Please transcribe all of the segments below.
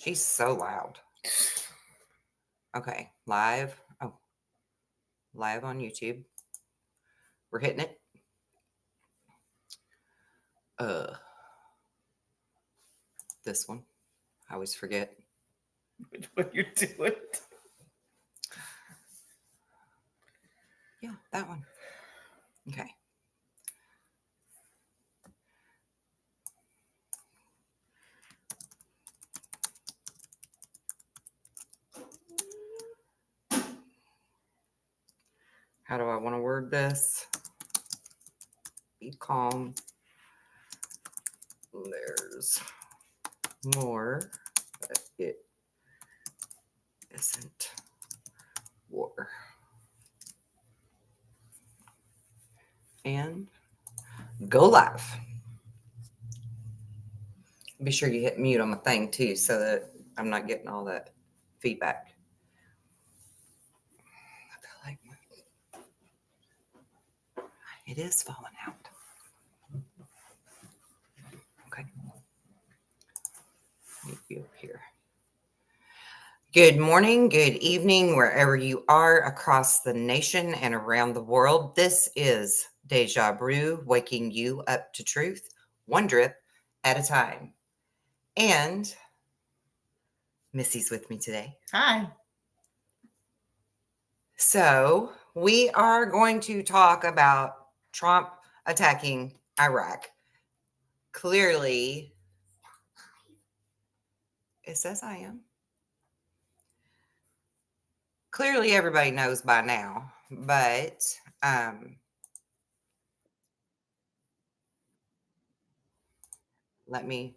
She's so loud. Okay, live. Oh, live on YouTube. We're hitting it. This one. I always forget. What you're doing. Yeah, that one. Okay. How do I want to word this? Be calm. There's more, but it isn't war. And go live. Be sure you hit mute on my thing too, so that I'm not getting all that feedback. I feel like it is falling out. Okay. Let me be up here. Good morning, good evening, wherever you are across the nation and around the world. This is Deja Brew, waking you up to truth, one drip at a time. And Missy's with me today. Hi. So we are going to talk about Trump attacking Iraq. Clearly, it says I am. Clearly, everybody knows by now, but let me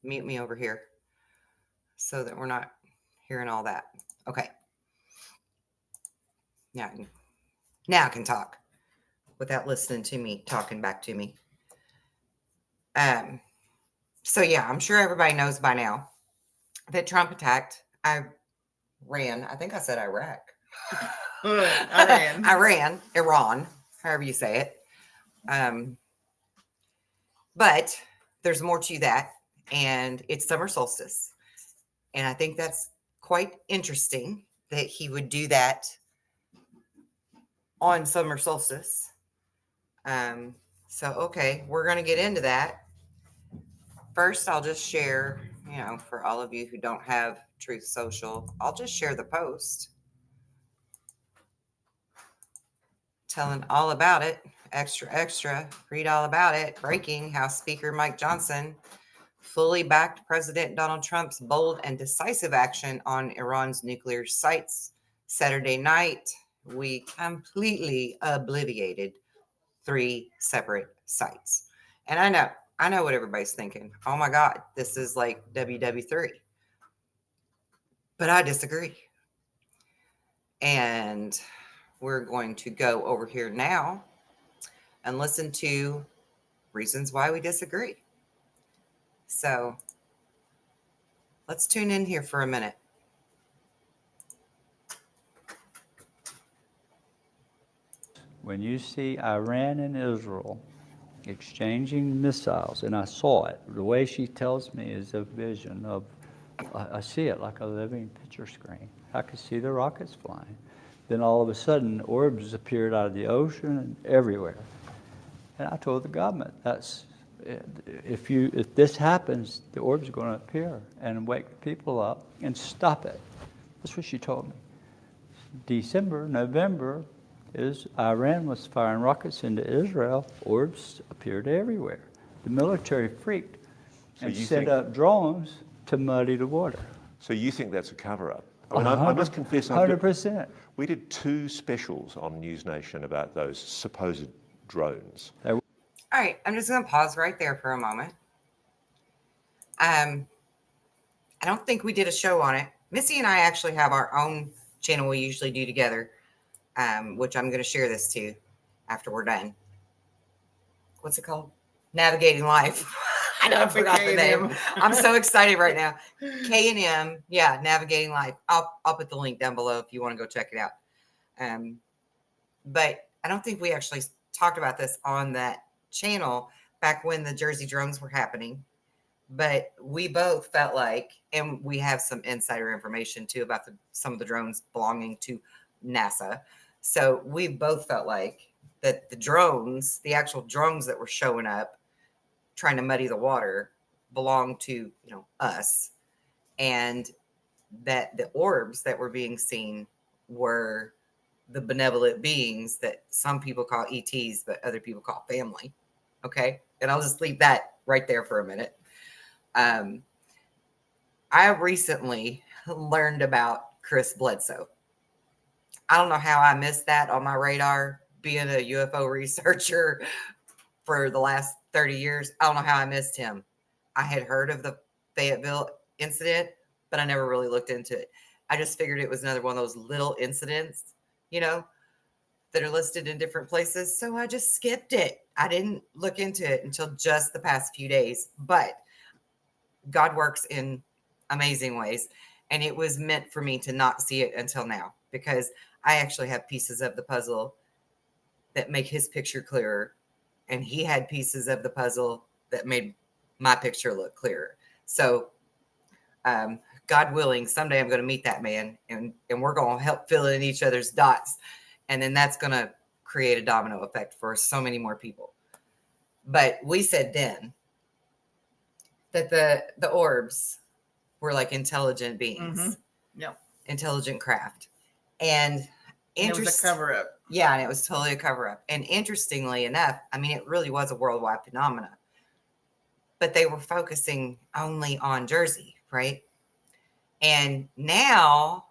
mute me over here so that we're not hearing all that. Okay. Now I can talk without listening to me talking back to me. So yeah, I'm sure everybody knows by now that Trump attacked Iran. I think I said Iraq. Iran, however you say it. But there's more to that, and it's summer solstice. And I think that's quite interesting that he would do that on summer solstice. So, okay, we're going to get into that. First, I'll just share, for all of you who don't have Truth Social, I'll just share the post telling all about it. Extra, read all about it. Breaking: House Speaker Mike Johnson fully backed President Donald Trump's bold and decisive action on Iran's nuclear sites. Saturday night, we completely obliterated 3 separate sites. And I know what everybody's thinking. Oh my God, this is like WW3. But I disagree. And we're going to go over here now and listen to reasons why we disagree. So let's tune in here for a minute. When you see Iran and Israel exchanging missiles, and I saw it, the way she tells me is a vision of, I see it like a living picture screen. I could see the rockets flying. Then all of a sudden, orbs appeared out of the ocean and everywhere. And I told the government, if this happens, the orbs are going to appear and wake people up and stop it. That's what she told me. December, November, Iran was firing rockets into Israel. Orbs appeared everywhere. The military freaked and sent up drones to muddy the water. So you think that's a cover-up? I mean, I must confess, 100%. We did 2 specials on News Nation about those supposed drones. All right, I'm just going to pause right there for a moment. I don't think we did a show on it. Missy and I actually have our own channel we usually do together, which I'm going to share this to after we're done. What's it called? Navigating Life. I know I forgot the name. I'm so excited right now. K&M, yeah, Navigating Life. I'll put the link down below if you want to go check it out. But I don't think we actually talked about this on that channel back when the Jersey drones were happening. but we both felt like, and we have some insider information too about some of the drones belonging to NASA. So we both felt like that the drones, the actual drones that were showing up trying to muddy the water, belonged to us, and that the orbs that were being seen were the benevolent beings that some people call ETs, but other people call family. Okay, and I'll just leave that right there for a minute. I recently learned about Chris Bledsoe. I don't know how I missed that on my radar, being a UFO researcher for the last 30 years. I don't know how I missed him. I had heard of the Fayetteville incident, but I never really looked into it. I just figured it was another one of those little incidents, that are listed in different places. So I just skipped it. I didn't look into it until just the past few days. But God works in amazing ways. And it was meant for me to not see it until now, because I actually have pieces of the puzzle that make his picture clearer. And he had pieces of the puzzle that made my picture look clearer. So, God willing, someday I'm going to meet that man, and we're going to help fill in each other's dots. And then that's going to create a domino effect for so many more people. But we said then that the orbs were like intelligent beings, Yep. intelligent craft. And It was a cover up. Yeah, and it was totally a cover up. And interestingly enough, I mean, it really was a worldwide phenomenon. But they were focusing only on Jersey, right? And now,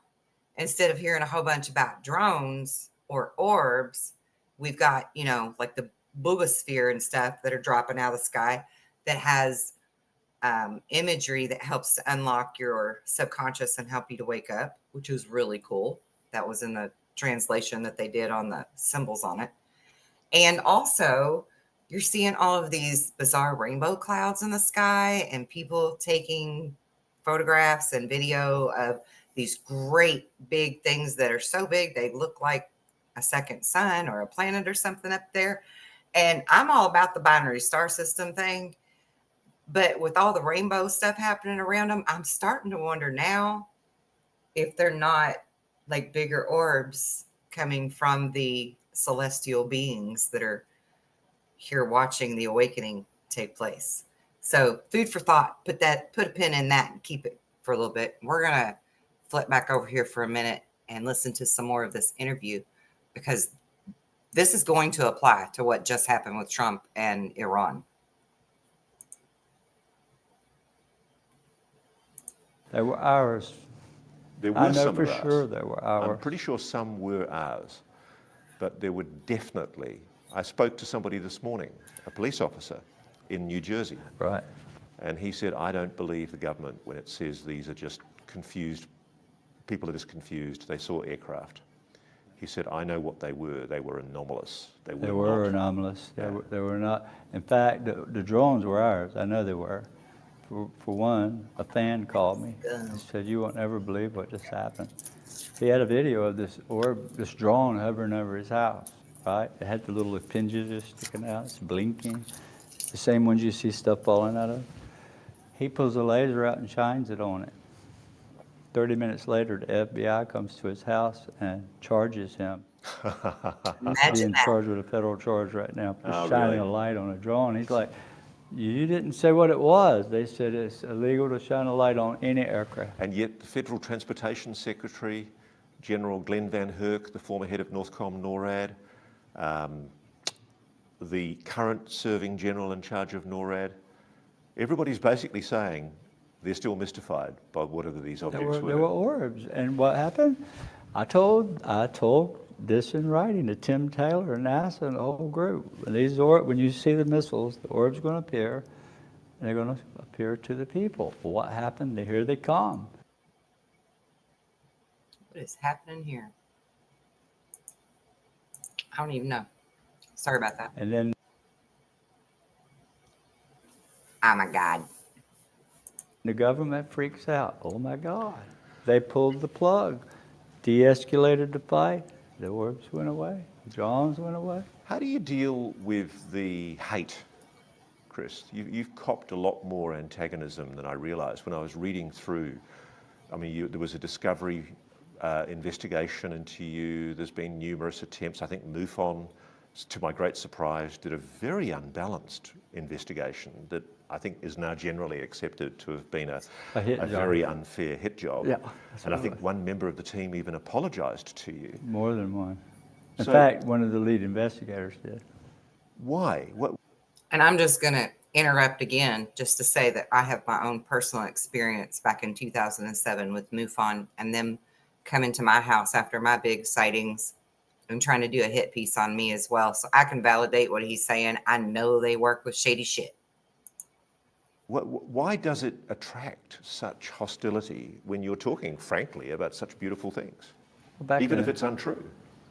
instead of hearing a whole bunch about drones or orbs, we've got, like the boogosphere and stuff that are dropping out of the sky that has imagery that helps to unlock your subconscious and help you to wake up, which is really cool. That was in the translation that they did on the symbols on it. And also, you're seeing all of these bizarre rainbow clouds in the sky and people taking photographs and video of these great big things that are so big they look like a second sun or a planet or something up there. And I'm all about the binary star system thing. But with all the rainbow stuff happening around them, I'm starting to wonder now if they're not like bigger orbs coming from the celestial beings that are here watching the awakening take place. So food for thought. Put a pin in that and keep it for a little bit. We're going to flip back over here for a minute and listen to some more of this interview, because this is going to apply to what just happened with Trump and Iran. They were ours. There were I know some for of ours. sure they were ours. I'm pretty sure some were ours, but there were definitely. I spoke to somebody this morning, a police officer in New Jersey, Right. and he said, I don't believe the government when it says these are just confused, people are just confused, they saw aircraft. He said, I know what they were anomalous. They were not. anomalous. Yeah. They were not. In fact, the drones were ours. I know they were. For one, a fan called me. He said, you won't ever believe what just happened. He had a video of this drone hovering over his house, right? It had the little appendages sticking out. It's blinking. The same ones you see stuff falling out of. He pulls a laser out and shines it on it. 30 minutes later, the FBI comes to his house and charges him. He's being charged with a federal charge right now for shining a light on a drone. He's like, you didn't say what it was. They said it's illegal to shine a light on any aircraft. And yet the Federal Transportation Secretary, General Glenn Van Herk, the former head of Northcom NORAD, the current serving general in charge of NORAD, everybody's basically saying they're still mystified by whatever these objects were. There were orbs. And what happened? I told this in writing to Tim Taylor, NASA, and the whole group. When you see the missiles, the orbs are going to appear, and they're going to appear to the people. Well, what happened? Here they come. What is happening here? I don't even know. Sorry about that. And then Oh my God. the government freaks out. Oh my God. They pulled the plug, de-escalated the fight. The orbs went away. The drones went away. How do you deal with the hate Chris. You've copped a lot more antagonism than I realised when I was reading through. I mean, there was a discovery investigation into you. There's been numerous attempts. I think MUFON, to my great surprise, did a very unbalanced investigation that I think is now generally accepted to have been a very unfair hit job. Yeah, and I think one member of the team even apologised to you. More than one. In So- fact, one of the lead investigators did. Why? What? And I'm just going to interrupt again just to say that I have my own personal experience back in 2007 with MUFON and them coming to my house after my big sightings and trying to do a hit piece on me as well. So I can validate what he's saying. I know they work with shady shit. Why does it attract such hostility when you're talking frankly about such beautiful things, even if it's untrue?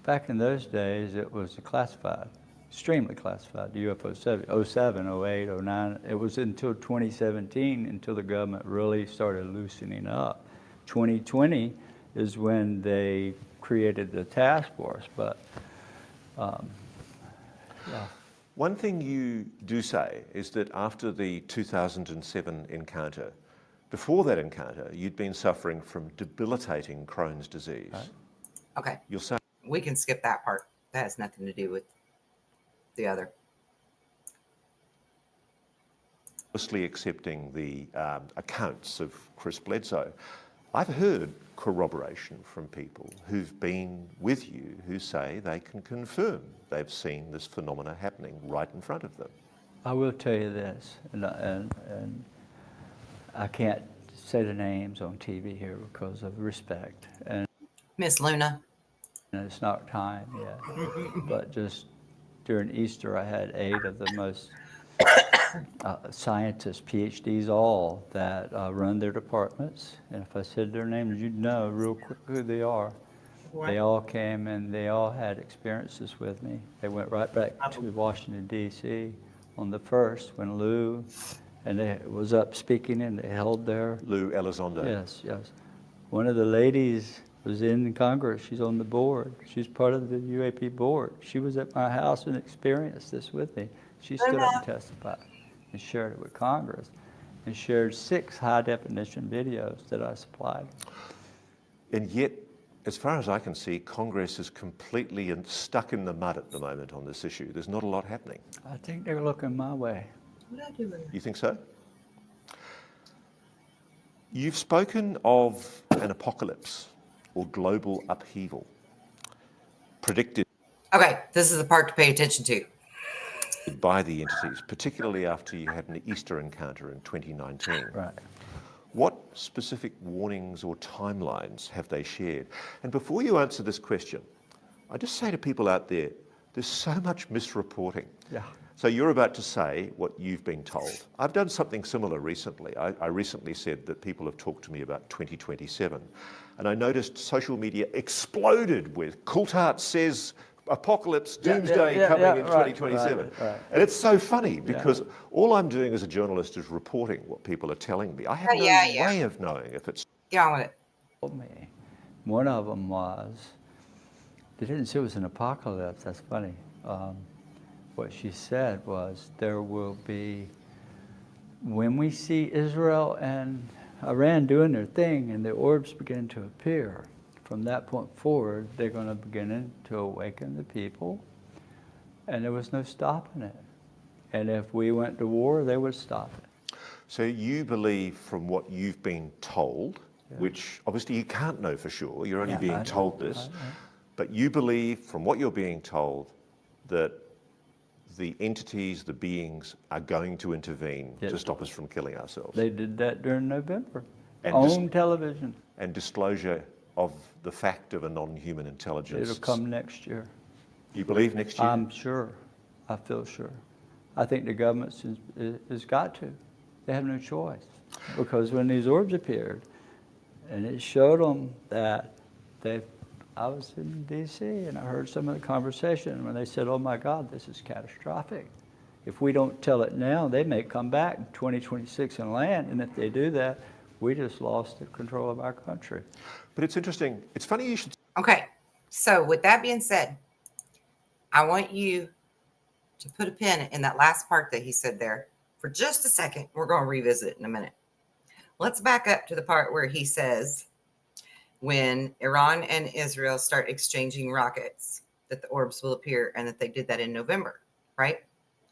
Back in those days, it was classified, extremely classified, the UFO 07, 08, 09. It was until 2017 until the government really started loosening up. 2020 is when they created the task force, but yeah. One thing you do say is that after the 2007 encounter, before that encounter, you'd been suffering from debilitating Crohn's disease. Right. Okay. You're saying We can skip that part. That has nothing to do with the other. honestly accepting the accounts of Chris Bledsoe. I've heard corroboration from people who've been with you who say they can confirm they've seen this phenomena happening right in front of them. I will tell you this, and I can't say the names on TV here because of respect, and Miss Luna. it's not time yet. But just during Easter, I had 8 of the most scientists, PhDs, all that run their departments. And if I said their names, you'd know real quick who they are. What? They all came and they all had experiences with me. They went right back to Washington, D.C. on the 1st when Lou and they was up speaking and they held their... Lou Elizondo. Yes, yes. One of the ladies was in Congress. She's on the board. She's part of the UAP board. She was at my house and experienced this with me. She stood up and testified and shared it with Congress and shared 6 high-definition videos that I supplied. And yet, as far as I can see, Congress is completely stuck in the mud at the moment on this issue. There's not a lot happening. I think they're looking my way. What I do with You think so? You've spoken of an apocalypse or global upheaval predicted Okay, this is the part to pay attention to. by the entities, particularly after you had an Easter encounter in 2019. Right. What specific warnings or timelines have they shared? And before you answer this question, I just say to people out there, there's so much misreporting. Yeah. So you're about to say what you've been told. I've done something similar recently. I recently said that people have talked to me about 2027. And I noticed social media exploded with Coulthard says apocalypse, doomsday coming in 2027. Right. And it's so funny because all I'm doing as a journalist is reporting what people are telling me. I have no way of knowing if it's... Get on with it. Told me. One of them was, they didn't say it was an apocalypse, that's funny. What she said was, there will be, when we see Israel and Iran doing their thing and the orbs begin to appear, from that point forward, they're going to begin to awaken the people, and there was no stopping it. And if we went to war, they would stop it. So you believe from what you've been told, which obviously you can't know for sure, you're only being told this, but you believe from what you're being told that the entities, the beings are going to intervene to stop us from killing ourselves. They did that during November, And on television. And disclosure of the fact of a non-human intelligence. It'll come next year. You believe next year? I'm sure. I feel sure. I think the government has got to. They have no choice. Because when these orbs appeared, and it showed them that I was in D.C. and I heard some of the conversation when they said, oh my God, this is catastrophic. If we don't tell it now, they may come back in 2026 and land, and if they do that, we just lost the control of our country. But it's interesting. It's funny you should... Okay, so with that being said, I want you to put a pin in that last part that he said there for just a second. We're going to revisit it in a minute. Let's back up to the part where he says when Iran and Israel start exchanging rockets, that the orbs will appear, and that they did that in November, right?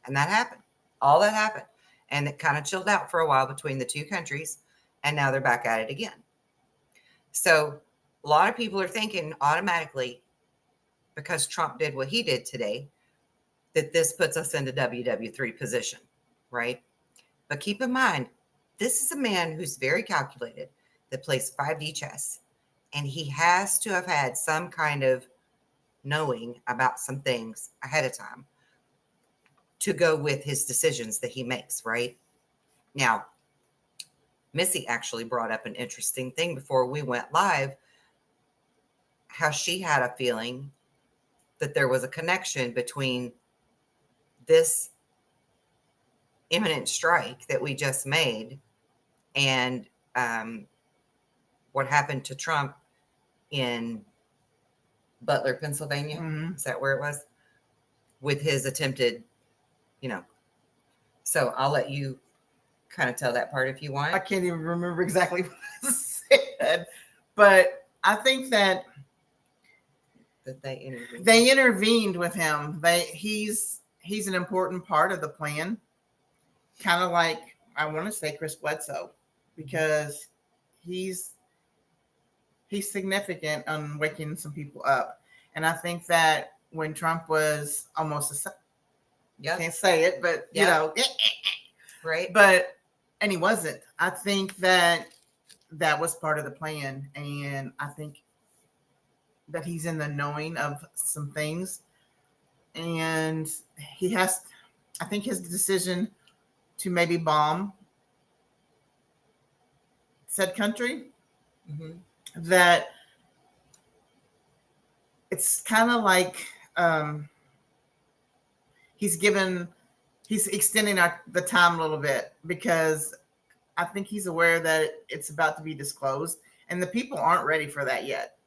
And that happened. All that happened. And it kind of chilled out for a while between the two countries, and now they're back at it again. So a lot of people are thinking automatically, because Trump did what he did today, that this puts us into WW3 position, right? But keep in mind, this is a man who's very calculated, that plays 5D chess, and he has to have had some kind of knowing about some things ahead of time to go with his decisions that he makes, right? Now, Missy actually brought up an interesting thing before we went live, how she had a feeling that there was a connection between this imminent strike that we just made and what happened to Trump in Butler, Pennsylvania. Mhm. Is that where it was? With his attempted, so I'll let you kind of tell that part if you want. I can't even remember exactly what I said, but I think that That they interviewed. they intervened with him. He's an important part of the plan, kind of like, I want to say, Chris Bledsoe, because he's significant on waking some people up. And I think that when Trump was almost Yep. can't say it, but Yep. Right. but and he wasn't. I think that was part of the plan, and I think that he's in the knowing of some things, and he has. I think his decision to maybe bomb said country, Mhm. that it's kind of like he's extending the time a little bit, because I think he's aware that it's about to be disclosed, and the people aren't ready for that yet.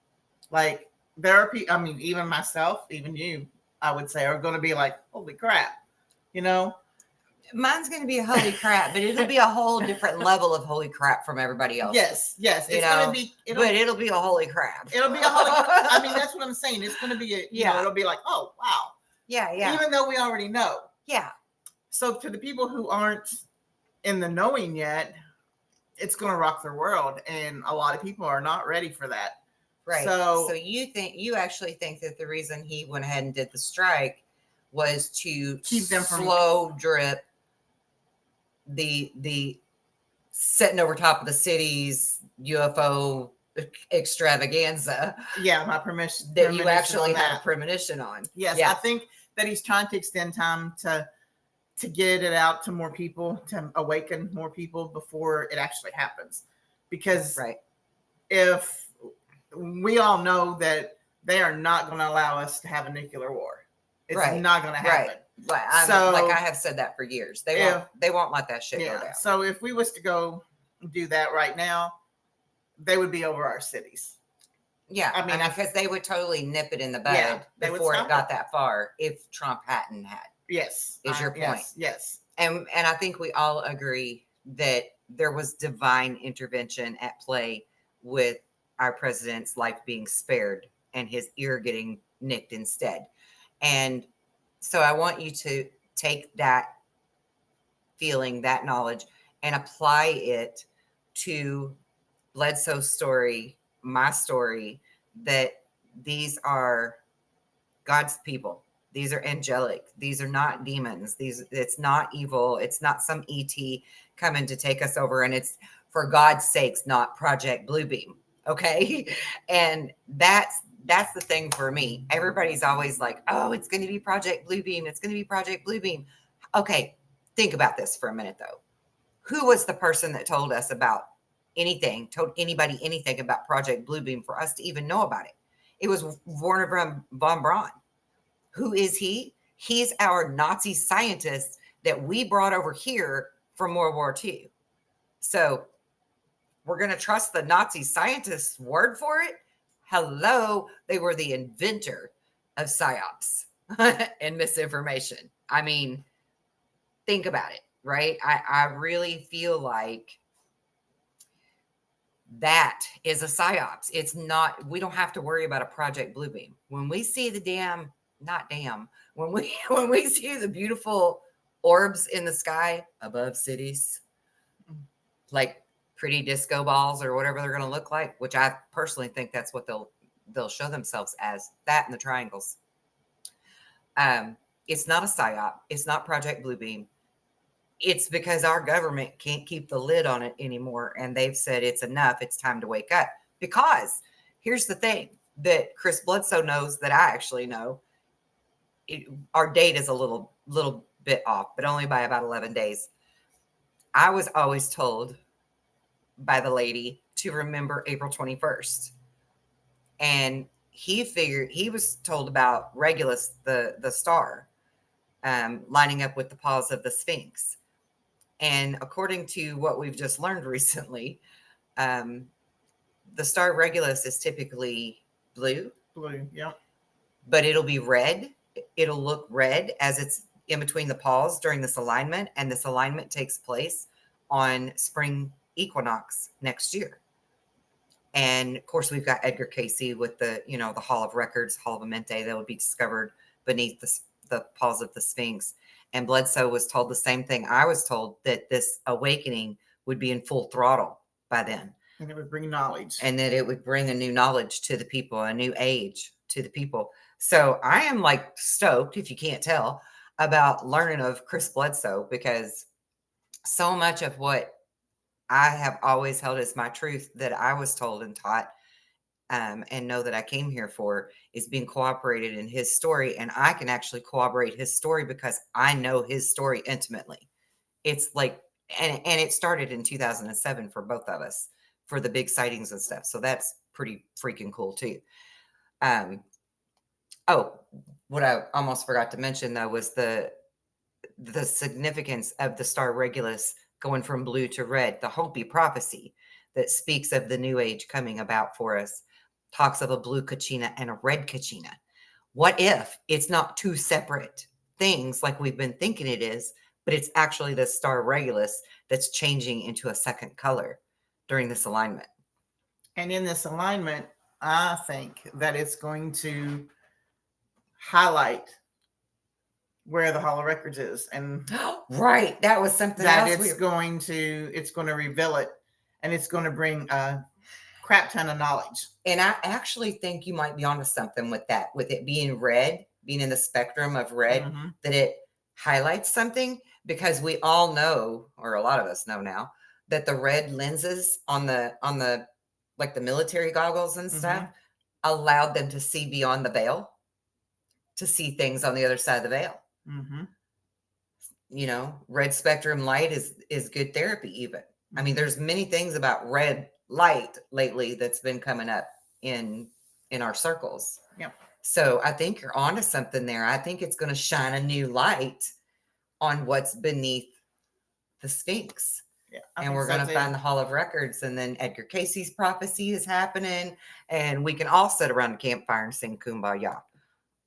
Like, there are people, I mean, even myself, even you, I would say, are going to be like, holy crap, Mine's going to be a holy crap, but it'll be a whole different level of holy crap from everybody else. Yes, it's going to be, but it'll be a holy crap. It'll be a holy crap. I mean, that's what I'm saying. It's going to be, it'll be like, oh, wow. Yeah. Even though we already know. Yeah. So to the people who aren't in the knowing yet, it's going to rock their world. And a lot of people are not ready for that. Right. So you actually think that the reason he went ahead and did the strike was to keep them from slow drip the sitting over top of the city's UFO extravaganza. Yeah, my permission. That you actually had a premonition on. Yes, yeah. I think that he's trying to extend time to get it out to more people, to awaken more people before it actually happens. Because if we all know that they are not going to allow us to have a nuclear war, it's not going to happen. Like I have said that for years. They won't let that shit go down. So if we was to go do that right now, they would be over our cities. Yeah, I mean, because they would totally nip it in the bud before it got that far if Trump hadn't had. Yes, is your point. Yes. And I think we all agree that there was divine intervention at play with our president's life being spared and his ear getting nicked instead. And so I want you to take that feeling, that knowledge, and apply it to Bledsoe's story, my story, that these are God's people. These are angelic. These are not demons. It's not evil. It's not some ET coming to take us over. And it's, for God's sakes, not Project Bluebeam. Okay. And that's the thing for me. Everybody's always like, oh, it's going to be Project Bluebeam. It's going to be Project Bluebeam. Okay. Think about this for a minute, though. Who was the person that told us about anything, told anybody anything about Project Bluebeam for us to even know about it? It was Werner von Braun. Who is he? He's our Nazi scientist that we brought over here from World War II. So we're going to trust the Nazi scientist's word for it? Hello. They were the inventor of PSYOPs and misinformation. I mean, think about it. right? I really feel like that is a psyops. It's not, we don't have to worry about a Project Bluebeam. When we see the when we see the beautiful orbs in the sky above cities, like pretty disco balls or whatever they're going to look like, which I personally think that's what they'll show themselves as, that and the triangles. It's not a psyop. It's not Project Bluebeam. It's because our government can't keep the lid on it anymore. And they've said it's enough. It's time to wake up. Because here's the thing that Chris Bledsoe knows that I actually know. Our date is a little bit off, but only by about 11 days. I was always told by the lady to remember April 21st. And he was told about Regulus, the star, lining up with the paws of the Sphinx. And according to what we've just learned recently, the star Regulus is typically blue. Blue, yeah. But it'll be red. It'll look red as it's in between the paws during this alignment. And this alignment takes place on spring equinox next year. And of course, we've got Edgar Cayce with the Hall of Records, Hall of Amente, that would be discovered beneath the paws of the Sphinx. And Bledsoe was told the same thing I was told, that this awakening would be in full throttle by then. And it would bring knowledge. And that it would bring a new knowledge to the people, a new age to the people. So I am like stoked, if you can't tell, about learning of Chris Bledsoe, because so much of what I have always held as my truth that I was told and taught, and know that I came here for, is being cooperated in his story. And I can actually corroborate his story because I know his story intimately. It's like, and it started in 2007 for both of us, for the big sightings and stuff. So that's pretty freaking cool too. Oh, what I almost forgot to mention though was the significance of the star Regulus going from blue to red, the Hopi prophecy that speaks of the new age coming about for us, talks of a blue Kachina and a red Kachina. What if it's not two separate things like we've been thinking it is, but it's actually the star Regulus that's changing into a second color during this alignment? And in this alignment, I think that it's going to highlight where the Hall of Records is, and right, that was something that else it's going to reveal it, and it's going to bring a crap ton of knowledge. And I actually think you might be onto something with that, with it being red, being in the spectrum of red, that it highlights something, because we all know, or a lot of us know now, that the red lenses on the like the military goggles and stuff allowed them to see beyond the veil, to see things on the other side of the veil. Red spectrum light is good therapy even. I mean, there's many things about red light lately that's been coming up in our circles. Yep. So I think you're onto something there. I think it's going to shine a new light on what's beneath the Sphinx. Yeah, and we're going to find the Hall of Records, and then Edgar Cayce's prophecy is happening, and we can all sit around the campfire and sing Kumbaya.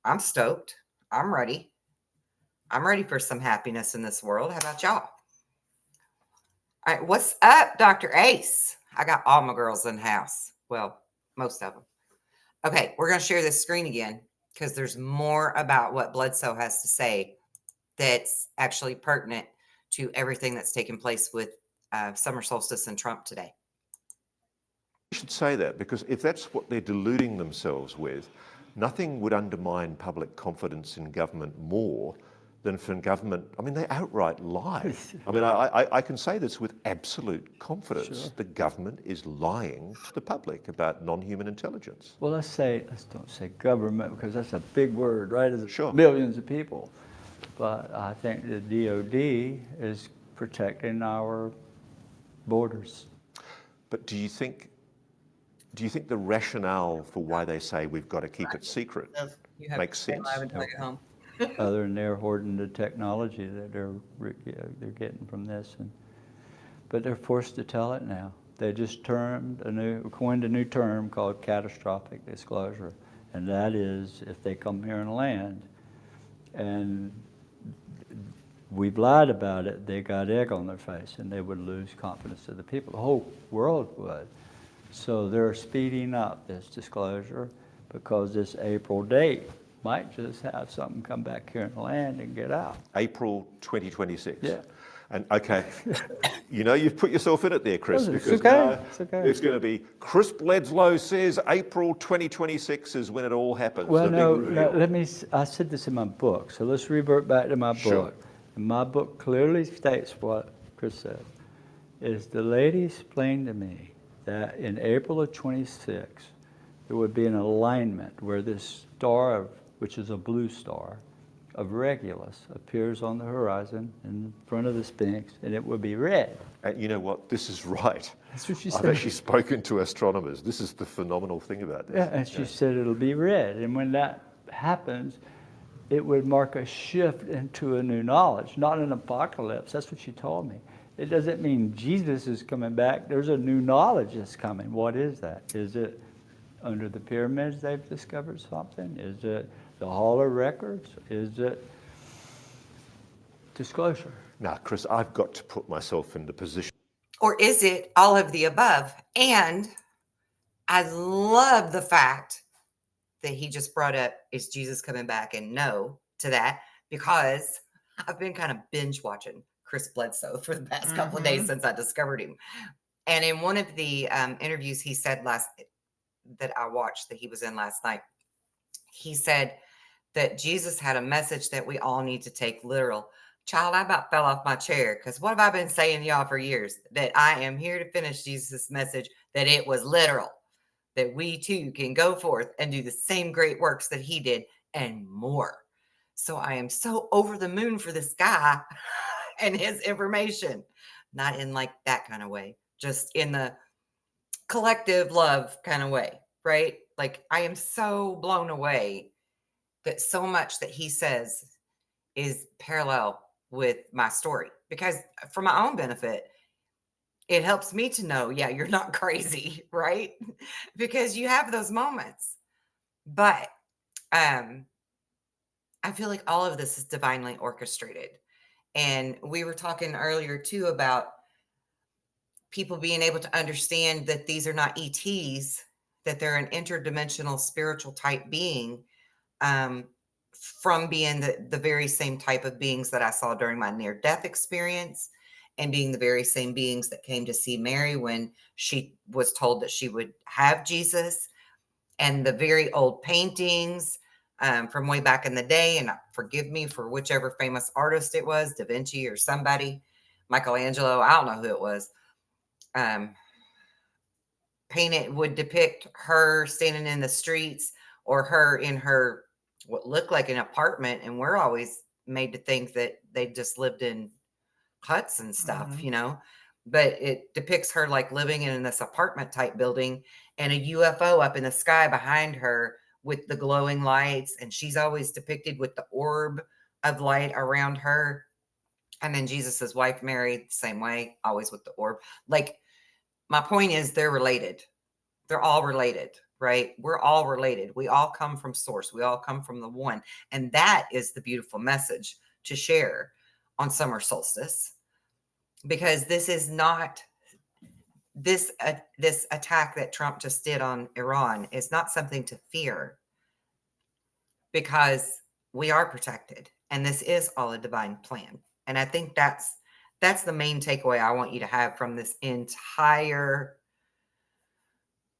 I'm stoked. I'm ready. I'm ready for some happiness in this world. How about y'all? All right, what's up, Dr. Ace? I got all my girls in the house. Well, most of them. Okay, we're going to share this screen again because there's more about what Bledsoe has to say that's actually pertinent to everything that's taken place with summer solstice and Trump today. You should say that, because if that's what they're deluding themselves with, nothing would undermine public confidence in government more than for government. I mean, they outright lie. I mean, I can say this with absolute confidence. Sure. The government is lying to the public about non-human intelligence. Well, let's don't say government, because that's a big word, right? It's sure. Millions of people. But I think the DOD is protecting our borders. But do you think the rationale for why they say we've got to keep it secret makes sense? Other than they're hoarding the technology that they're getting from this, but they're forced to tell it now. They just coined a new term called catastrophic disclosure, and that is if they come here and land, and we've lied about it, they got egg on their face, and they would lose confidence of the people. The whole world would. So they're speeding up this disclosure because this April date might just have something come back here and land and get out. April 2026. Yeah. And okay, you've put yourself in it there, Chris. It's because okay. now It's okay. It's going to be Chris Bledsoe says April 2026 is when it all happens. Well, the big no, reveal. I said this in my book, so let's revert back to my Sure. book. And my book clearly states what Chris said, is the lady explained to me that in April of 26, there would be an alignment where this star, which is a blue star, of Regulus appears on the horizon in front of the Sphinx, and it would be red. And you know what? This is right. That's what she I've said. actually spoken to astronomers. This is the phenomenal thing about this. Yeah, and she said it'll be red. And when that happens, it would mark a shift into a new knowledge, not an apocalypse. That's what she told me. It doesn't mean Jesus is coming back. There's a new knowledge that's coming. What is that? Is it under the pyramids they've discovered something? Is it the Hall of Records? Is it disclosure? Now, Chris, I've got to put myself in the position. Or is it all of the above? And I love the fact that he just brought up, is Jesus coming back? And no to that, because I've been kind of binge watching Chris Bledsoe for the past couple of days since I discovered him. And in one of the interviews he said that I watched that he was in last night, he said that Jesus had a message that we all need to take literal. Child, I about fell off my chair, because what have I been saying to y'all for years? That I am here to finish Jesus' message, that it was literal, that we too can go forth and do the same great works that he did and more. So I am so over the moon for this guy and his information, not in like that kind of way, just in the collective love kind of way, right? Like I am so blown away that so much that he says is parallel with my story, because for my own benefit, it helps me to know, yeah, you're not crazy, right? Because you have those moments. But I feel like all of this is divinely orchestrated. And we were talking earlier too about people being able to understand that these are not ETs, that they're an interdimensional spiritual type being, from being the very same type of beings that I saw during my near-death experience, and being the very same beings that came to see Mary when she was told that she would have Jesus, and the very old paintings from way back in the day. And forgive me for whichever famous artist it was, Da Vinci or somebody, Michelangelo, I don't know who it was, painted would depict her standing in the streets, or her in her what looked like an apartment, and we're always made to think that they just lived in huts and stuff, but it depicts her like living in this apartment type building, and a UFO up in the sky behind her with the glowing lights, and she's always depicted with the orb of light around her. And then Jesus's wife Mary, the same way, always with the orb. Like, my point is, they're related. They're all related, right? We're all related. We all come from source. We all come from the one. And that is the beautiful message to share on summer solstice, because this is not this attack that Trump just did on Iran is not something to fear, because we are protected, and this is all a divine plan. And I think that's the main takeaway I want you to have from this entire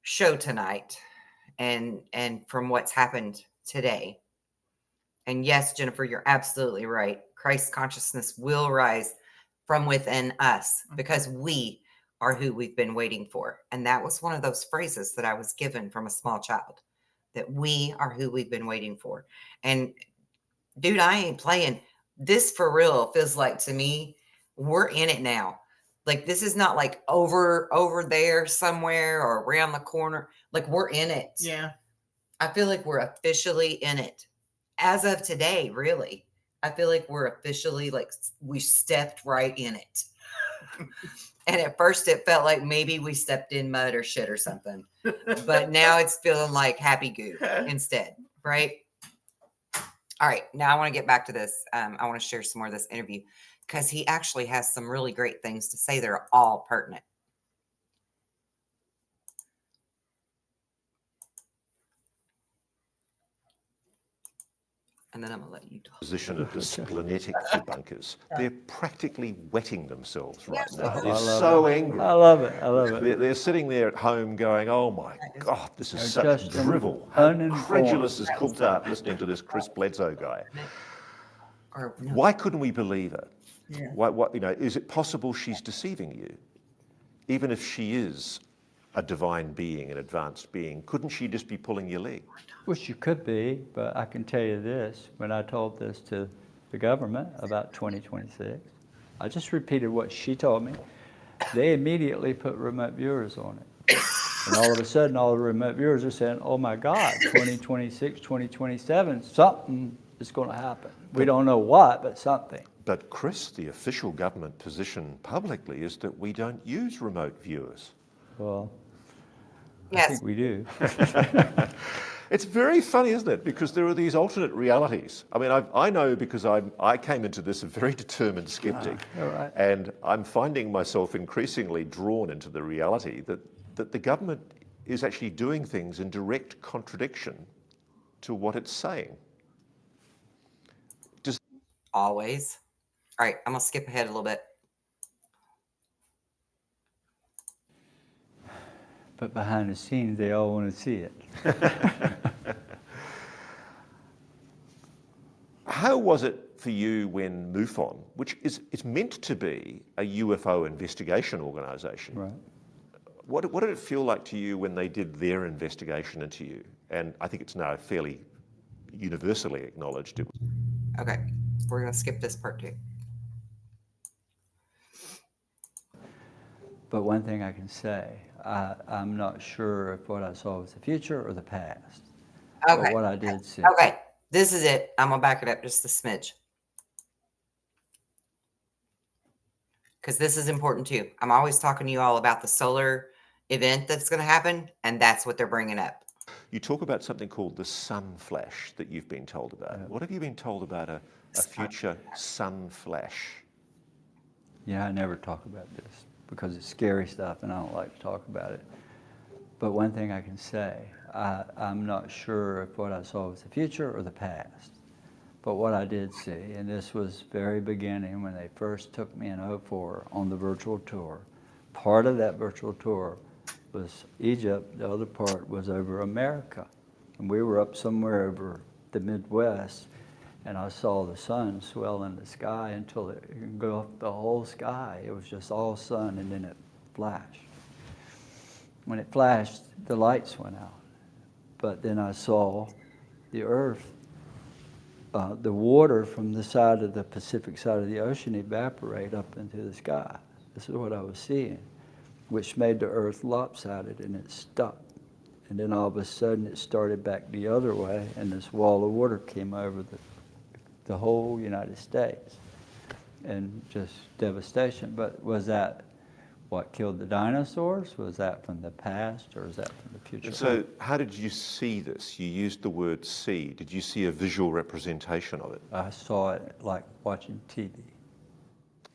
show tonight, and from what's happened today. And yes, Jennifer, you're absolutely right. Christ consciousness will rise from within us, because we are who we've been waiting for. And that was one of those phrases that I was given from a small child, that we are who we've been waiting for. And dude, I ain't playing. This for real feels like, to me, we're in it now. Like, this is not like over there somewhere or around the corner. Like, we're in it. Yeah. I feel like we're officially in it. As of today, really. I feel like we're officially, like, we stepped right in it. And at first it felt like maybe we stepped in mud or shit or something. But now it's feeling like happy goo instead, right? All right, now I want to get back to this. I want to share some more of this interview because he actually has some really great things to say that are all pertinent. And then I'm going to let you talk. Position of the splenetic debunkers. They're practically wetting themselves right now. I They're love so it. angry. I love it. I love it. They're sitting there at home going, oh my God, this is They're such just drivel. How uninformed. credulous is Coulthard listening to this Chris Bledsoe guy? Or, no. Why couldn't we believe it? Yeah. What, is it possible she's deceiving you? Even if she is a divine being, an advanced being, couldn't she just be pulling your leg? Wish you could be, but I can tell you this, when I told this to the government about 2026, I just repeated what she told me. They immediately put remote viewers on it. And all of a sudden, all the remote viewers are saying, oh my God, 2026, 2027, something is going to happen. We don't know what, but something. But Chris, the official government position publicly is that we don't use remote viewers. Well, I Yes. think we do. It's very funny, isn't it? Because there are these alternate realities. I mean, I know because I came into this a very determined skeptic. All right. And I'm finding myself increasingly drawn into the reality that the government is actually doing things in direct contradiction to what it's saying. Always. All right, I'm going to skip ahead a little bit. But behind the scenes, they all want to see it. How was it for you when MUFON, which is meant to be a UFO investigation organisation, Right. what did it feel like to you when they did their investigation into you? And I think it's now fairly universally acknowledged it was. Okay, we're going to skip this part too. But one thing I can say, I'm not sure if what I saw was the future or the past. Okay. But what I did see. Okay, this is it. I'm going to back it up just a smidge. Because this is important too. I'm always talking to you all about the solar event that's going to happen, and that's what they're bringing up. You talk about something called the sun flash that you've been told about. Yeah. What have you been told about a future sun flash? Yeah, I never talk about this because it's scary stuff and I don't like to talk about it. But one thing I can say, I'm not sure if what I saw was the future or the past. But what I did see, and this was very beginning when they first took me in 2004 on the virtual tour, part of that virtual tour was Egypt, the other part was over America. And we were up somewhere over the Midwest, and I saw the sun swell in the sky until it engulfed the whole sky. It was just all sun, and then it flashed. When it flashed, the lights went out. But then I saw the earth, the water from the side of the Pacific side of the ocean evaporate up into the sky. This is what I was seeing, which made the earth lopsided, and it stuck. And then all of a sudden it started back the other way, and this wall of water came over the whole United States, and just devastation. But was that what killed the dinosaurs? Was that from the past, or is that from the future? And so how did you see this? You used the word see. Did you see a visual representation of it? I saw it like watching TV.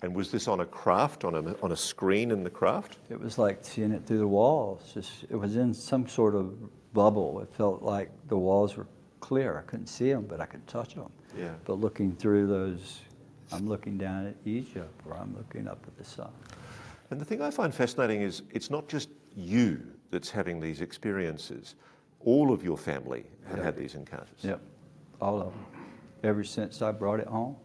And was this on a craft, on a screen in the craft? It was like seeing it through the walls. It was in some sort of bubble. It felt like the walls were clear. I couldn't see them, but I could touch them. Yeah. But looking through those, I'm looking down at Egypt, or I'm looking up at the sun. And the thing I find fascinating is it's not just you that's having these experiences. All of your family have had these encounters. Yep, all of them. Ever since I brought it home.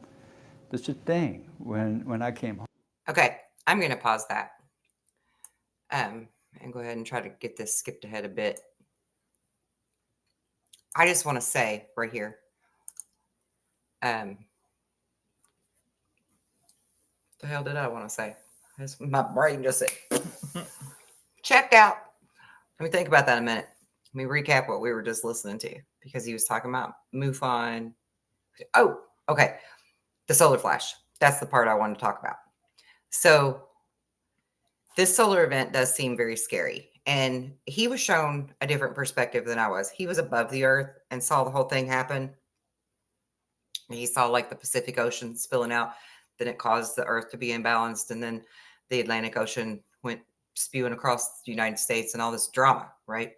That's the thing. When I came home. Okay, I'm going to pause that and go ahead and try to get this skipped ahead a bit. I just want to say right here, the hell did I want to say? My brain just said, checked out. Let me think about that a minute. Let me recap what we were just listening to, because he was talking about MUFON. Oh, okay. The solar flash. That's the part I wanted to talk about. So this solar event does seem very scary. And he was shown a different perspective than I was. He was above the earth and saw the whole thing happen. He saw like the Pacific Ocean spilling out, then it caused the Earth to be imbalanced, and then the Atlantic Ocean went spewing across the United States and all this drama, right?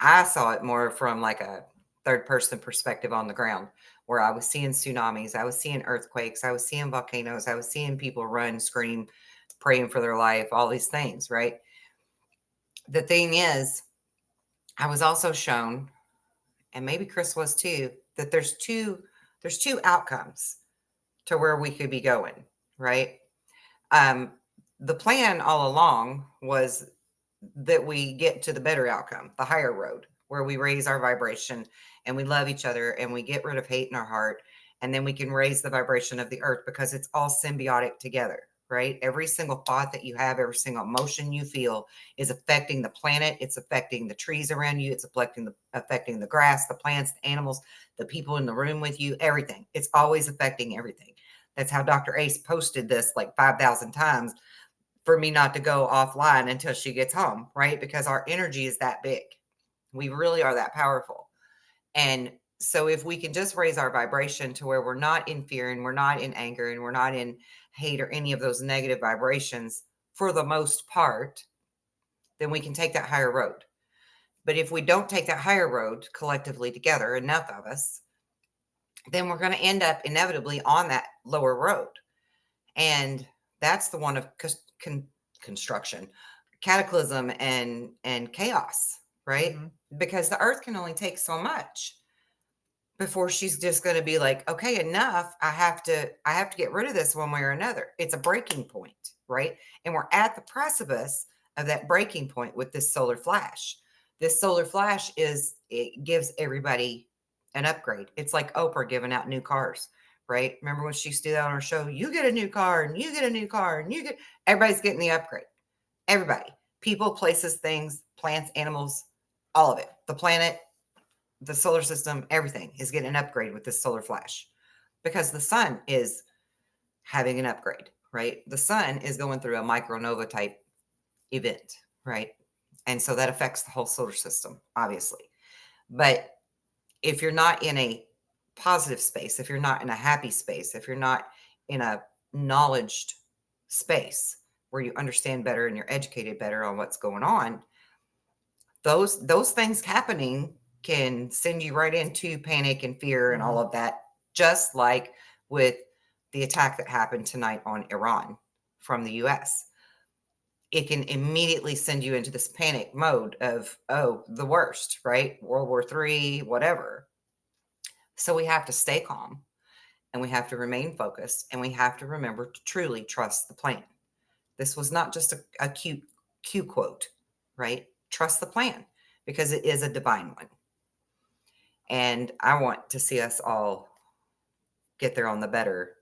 I saw it more from like a third person perspective on the ground, where I was seeing tsunamis, I was seeing earthquakes, I was seeing volcanoes, I was seeing people run, scream, praying for their life, all these things, right? The thing is, I was also shown, and maybe Chris was too, that there's two outcomes to where we could be going, right? Um, the plan all along was that we get to the better outcome, the higher road, where we raise our vibration and we love each other and we get rid of hate in our heart. And then we can raise the vibration of the earth because it's all symbiotic together, right? Every single thought that you have, every single emotion you feel is affecting the planet. It's affecting the trees around you. It's affecting the grass, the plants, the animals, the people in the room with you, everything. It's always affecting everything. That's how Dr. Ace posted this like 5,000 times for me not to go offline until she gets home, right? Because our energy is that big. We really are that powerful. And so if we can just raise our vibration to where we're not in fear and we're not in anger and we're not in hate or any of those negative vibrations for the most part, then we can take that higher road. But if we don't take that higher road collectively together, enough of us, then we're going to end up inevitably on that lower road. And that's the one of construction, cataclysm, and chaos, right? Mm-hmm. Because the earth can only take so much before she's just going to be like, okay, enough. I have to get rid of this one way or another. It's a breaking point, right? And we're at the precipice of that breaking point with this solar flash. This solar flash it gives everybody an upgrade. It's like Oprah giving out new cars, right? Remember when she used to do that on her show? You get a new car and you get a new car and everybody's getting the upgrade. Everybody, people, places, things, plants, animals, all of it. The planet, the solar system, everything is getting an upgrade with this solar flash because the sun is having an upgrade, right? The sun is going through a micronova type event, right? And so that affects the whole solar system, obviously. But if you're not in a positive space, if you're not in a happy space, if you're not in a knowledged space where you understand better and you're educated better on what's going on, those things happening can send you right into panic and fear and all of that, just like with the attack that happened tonight on Iran from the US. It can immediately send you into this panic mode of, oh, the worst, right? World War III, whatever. So we have to stay calm and we have to remain focused and we have to remember to truly trust the plan. This was not just a cute Q quote, right? Trust the plan because it is a divine one. And I want to see us all get there on the better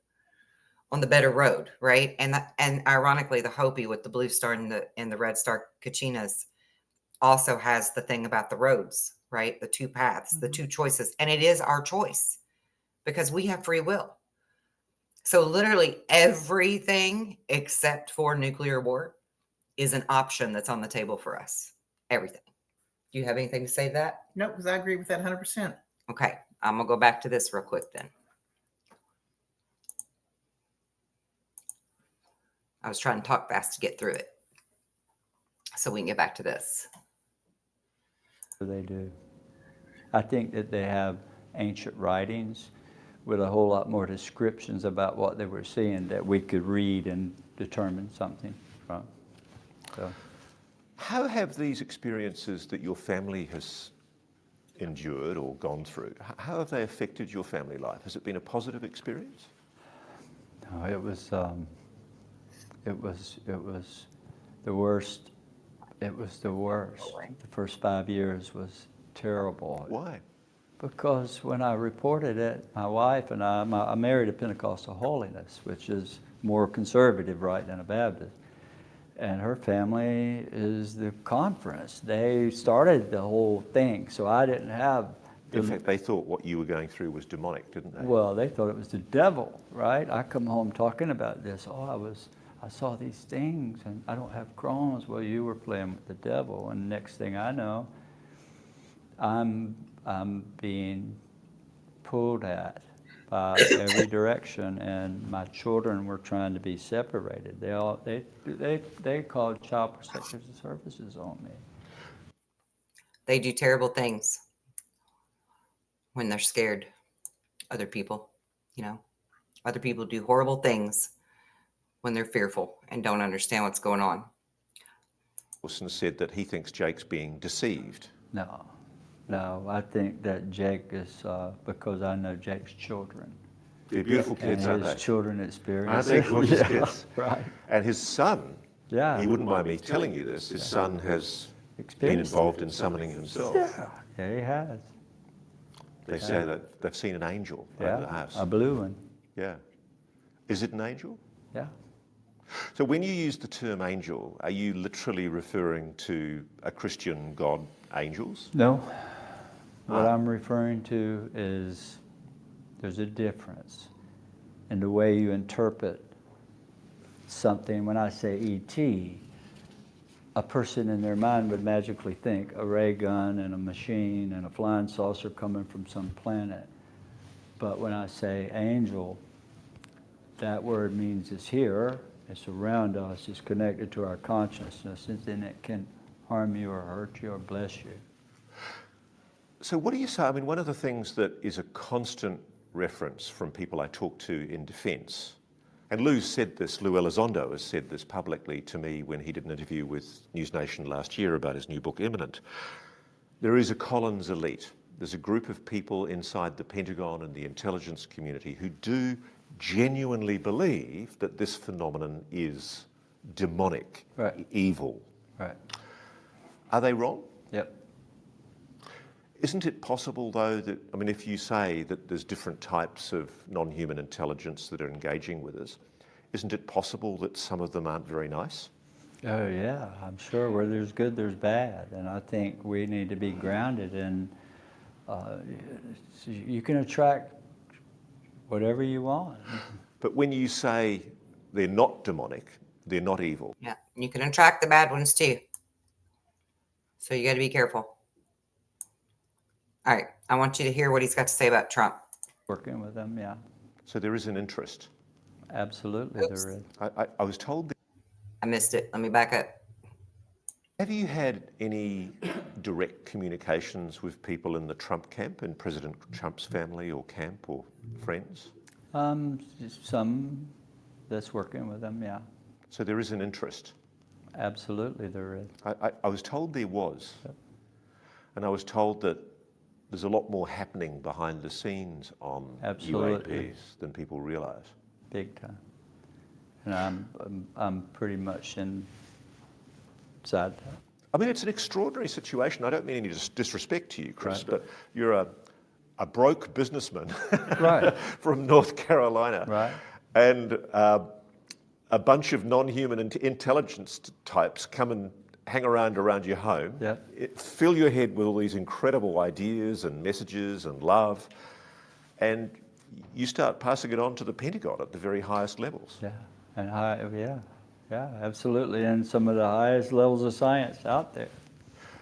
road, right? And ironically, the Hopi with the blue star and the red star Kachinas also has the thing about the roads, right? The two paths, the two choices. And it is our choice because we have free will. So literally everything except for nuclear war is an option that's on the table for us. Everything. Do you have anything to say to that? No, because I agree with that 100%. Okay. I'm going to go back to this real quick then. I was trying to talk fast to get through it so we can get back to this. They do. I think that they have ancient writings with a whole lot more descriptions about what they were seeing that we could read and determine something from. So, how have these experiences that your family has endured or gone through, how have they affected your family life? Has it been a positive experience? No, it was the worst. It was the worst. The first 5 years was terrible. Why? Because when I reported it, my wife and I married a Pentecostal holiness, which is more conservative, right, than a Baptist. And her family is the conference. They started the whole thing, so I didn't have... In fact, they thought what you were going through was demonic, didn't they? Well, they thought it was the devil, right? I come home talking about this. I saw these things, and I don't have Crohn's. Well, you were playing with the devil, and next thing I know, I'm being pulled at by every direction, and my children were trying to be separated. They called Child Protective Services on me. They do terrible things when they're scared. Other people, other people do horrible things when they're fearful and don't understand what's going on. Wilson said that he thinks Jake's being deceived. No, I think that Jake is, because I know Jake's children. They're beautiful kids, and aren't his they? children experience. Aren't they gorgeous kids? Right. And his son, Yeah. he wouldn't mind me telling you this, his son has been Experienced involved in summoning himself. Yeah, he has. They say that they've seen an angel over the house. A blue one. Yeah. Is it an angel? Yeah. So when you use the term angel, are you literally referring to a Christian god, angels? No. What I'm referring to is there's a difference in the way you interpret something. When I say E.T., a person in their mind would magically think a ray gun and a machine and a flying saucer coming from some planet. But when I say angel, that word means it's here, it's around us, it's connected to our consciousness, and then it can harm you or hurt you or bless you. So what do you say? I mean, one of the things that is a constant reference from people I talk to in defence, and Lou Elizondo has said this publicly to me when he did an interview with News Nation last year about his new book, Imminent. There is a Collins elite. There's a group of people inside the Pentagon and the intelligence community who do genuinely believe that this phenomenon is demonic, Right. evil. Right. Are they wrong? Yep. Isn't it possible, though, that, I mean, if you say that there's different types of non-human intelligence that are engaging with us, isn't it possible that some of them aren't very nice? Oh yeah, I'm sure where there's good, there's bad. And I think we need to be grounded in, you can attract whatever you want. But when you say they're not demonic, they're not evil. Yeah, you can attract the bad ones too. So you got to be careful. All right, I want you to hear what he's got to say about Trump. Working with them, yeah. So there is an interest. Absolutely, Oops. there is. I was told that. I missed it. Let me back up. Have you had any direct communications with people in the Trump camp, in President Trump's family or camp or friends? Some that's working with them, yeah. So there is an interest. Absolutely, there is. I was told there was. Yep. And I was told that there's a lot more happening behind the scenes on Absolutely. UAPs than people realise. Big time. And I'm pretty much inside that. I mean, it's an extraordinary situation. I don't mean any disrespect to you, Chris, Right. but you're a broke businessman Right. from North Carolina. Right. And a bunch of non-human intelligence types come and hang around your home, Yep. Fill your head with all these incredible ideas and messages and love, and you start passing it on to the Pentagon at the very highest levels. Yeah, and yeah, absolutely, and some of the highest levels of science out there.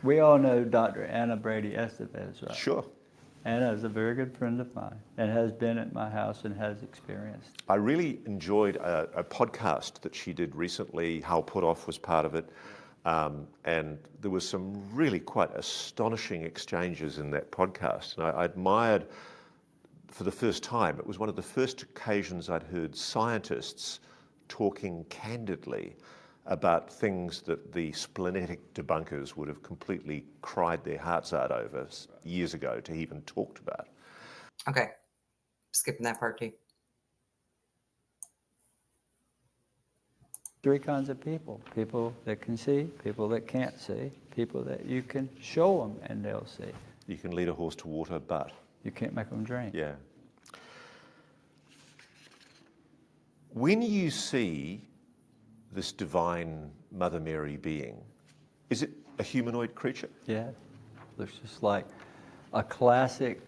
We all know Dr. Anna Brady Estevez, right? Sure. Anna is a very good friend of mine and has been at my house and has experienced. I really enjoyed a podcast that she did recently. Hal Puthoff was part of it. And there was some really quite astonishing exchanges in that podcast. And I admired, for the first time, it was one of the first occasions I'd heard scientists talking candidly about things that the splenetic debunkers would have completely cried their hearts out over years ago to even talked about. Okay, skipping that part too. Three kinds of people: people that can see, people that can't see, people that you can show them and they'll see. You can lead a horse to water, but... You can't make them drink. Yeah. When you see this divine Mother Mary being, is it a humanoid creature? Yeah, looks just like a classic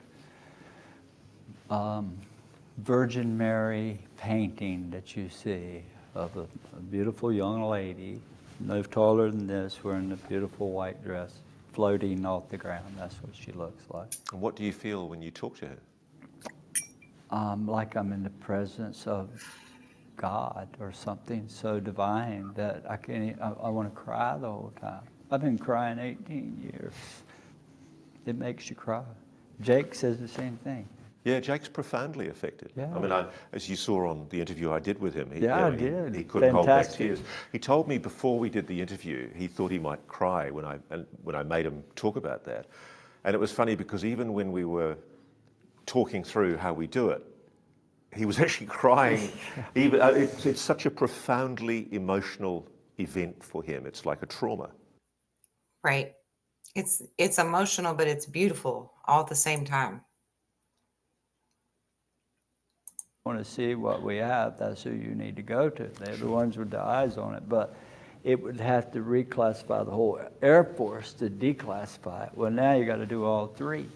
Virgin Mary painting that you see of a beautiful young lady, no taller than this, wearing a beautiful white dress, floating off the ground. That's what she looks like. And what do you feel when you talk to her? like I'm in the presence of God or something so divine that I can't. I want to cry the whole time. I've been crying 18 years. It makes you cry. Jake says the same thing. Yeah, Jake's profoundly affected. Yeah. I mean, as you saw on the interview I did with him, he, Yeah, you I know, did. he couldn't hold back Fantastic. tears. He told me before we did the interview, he thought he might cry when I made him talk about that. And it was funny because even when we were talking through how we do it, he was actually crying. Even it's such a profoundly emotional event for him. It's like a trauma. Right. It's emotional, but it's beautiful all at the same time. Want to see what we have, that's who you need to go to. They're the ones with the eyes on it. But it would have to reclassify the whole Air Force to declassify it. Well, now you got to do all three.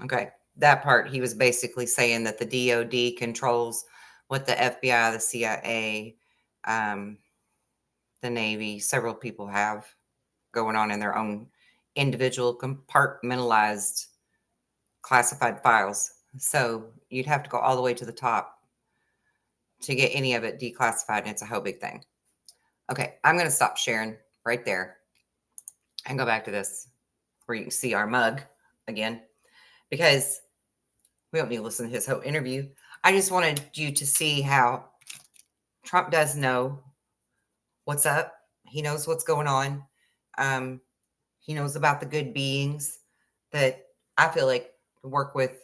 Okay. That part, he was basically saying that the DOD controls what the FBI, the CIA, the Navy, several people have going on in their own individual compartmentalized classified files. So you'd have to go all the way to the top to get any of it declassified, and it's a whole big thing. Okay, I'm going to stop sharing right there and go back to this where you can see our mug again, because we don't need to listen to his whole interview. I just wanted you to see how Trump does know what's up. He knows what's going on. He knows about the good beings that I feel like work with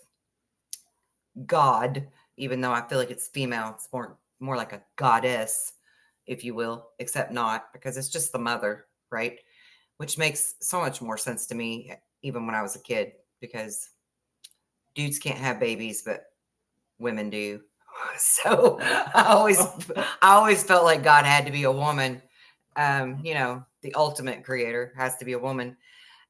God, even though I feel like it's female. It's more like a goddess, if you will, except not, because it's just the mother, right? Which makes so much more sense to me, even when I was a kid, because dudes can't have babies, but women do. So I always felt like God had to be a woman. You know, the ultimate creator has to be a woman.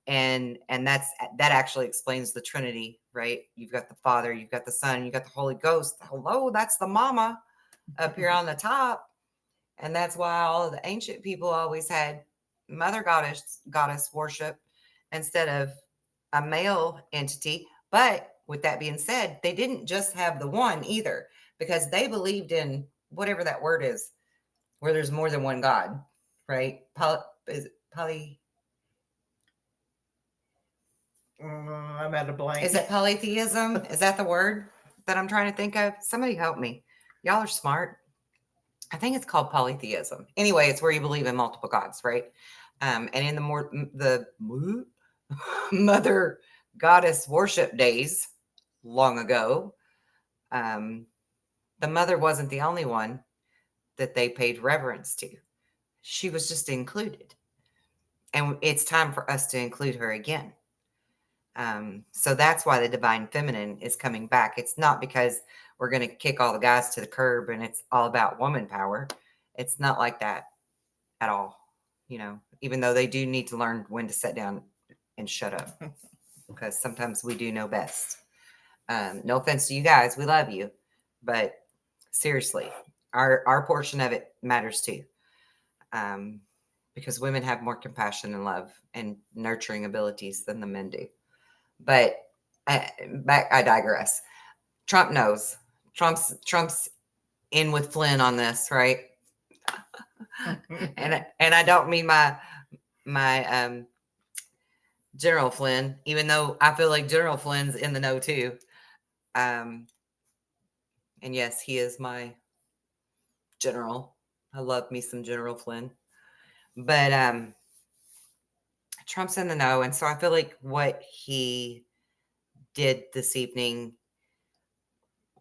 And that actually explains the Trinity, right? You've got the Father, you've got the Son, you've got the Holy Ghost. Hello, that's the mama up here on the top. And that's why all of the ancient people always had mother goddess worship instead of a male entity. But with that being said, they didn't just have the one either, because they believed in whatever that word is, where there's more than one God, right? I'm at a blank. Is it polytheism? Is that the word that I'm trying to think of? Somebody help me. Y'all are smart. I think it's called polytheism. Anyway, it's where you believe in multiple gods, right? And in the mother goddess worship days long ago, the mother wasn't the only one that they paid reverence to. She was just included. And it's time for us to include her again. So that's why the divine feminine is coming back. It's not because we're going to kick all the guys to the curb and it's all about woman power. It's not like that at all. You know, even though they do need to learn when to sit down and shut up, because sometimes we do know best. No offense to you guys. We love you. But seriously, our portion of it matters too. Because women have more compassion and love and nurturing abilities than the men do. But I digress. Trump knows. Trump's in with Flynn on this, right? and I don't mean my General Flynn, even though I feel like General Flynn's in the know too. And yes, he is my general. I love me some General Flynn. But Trump's in the know, and so I feel like what he did this evening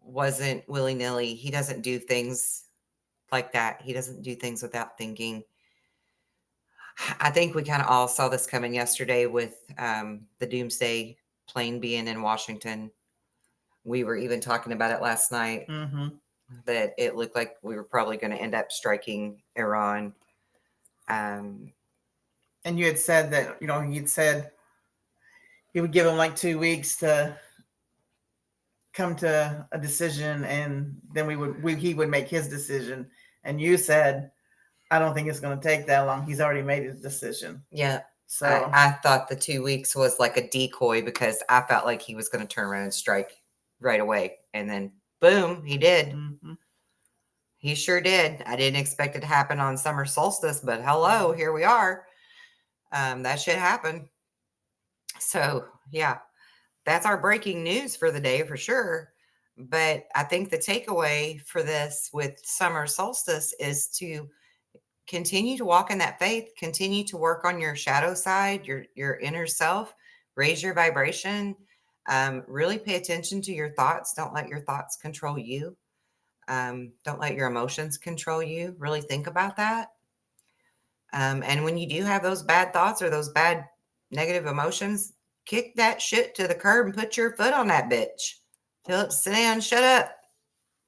wasn't willy-nilly. He doesn't do things like that. He doesn't do things without thinking. I think we kind of all saw this coming yesterday with the doomsday plane being in Washington. We were even talking about it last night, that it looked like we were probably going to end up striking Iran. And you had said that, you'd said he would give him like 2 weeks to come to a decision, and then he would make his decision. And you said, I don't think it's going to take that long. He's already made his decision. Yeah. So I thought the 2 weeks was like a decoy, because I felt like he was going to turn around and strike right away. And then boom, he did. Mm-hmm. He sure did. I didn't expect it to happen on summer solstice, but hello, here we are. That shit happened. So yeah, that's our breaking news for the day for sure. But I think the takeaway for this with summer solstice is to continue to walk in that faith, continue to work on your shadow side, your inner self, raise your vibration, really pay attention to your thoughts. Don't let your thoughts control you. Don't let your emotions control you. Really think about that. And when you do have those bad thoughts or those bad negative emotions, kick that shit to the curb and put your foot on that bitch. Tell it to sit down, shut up,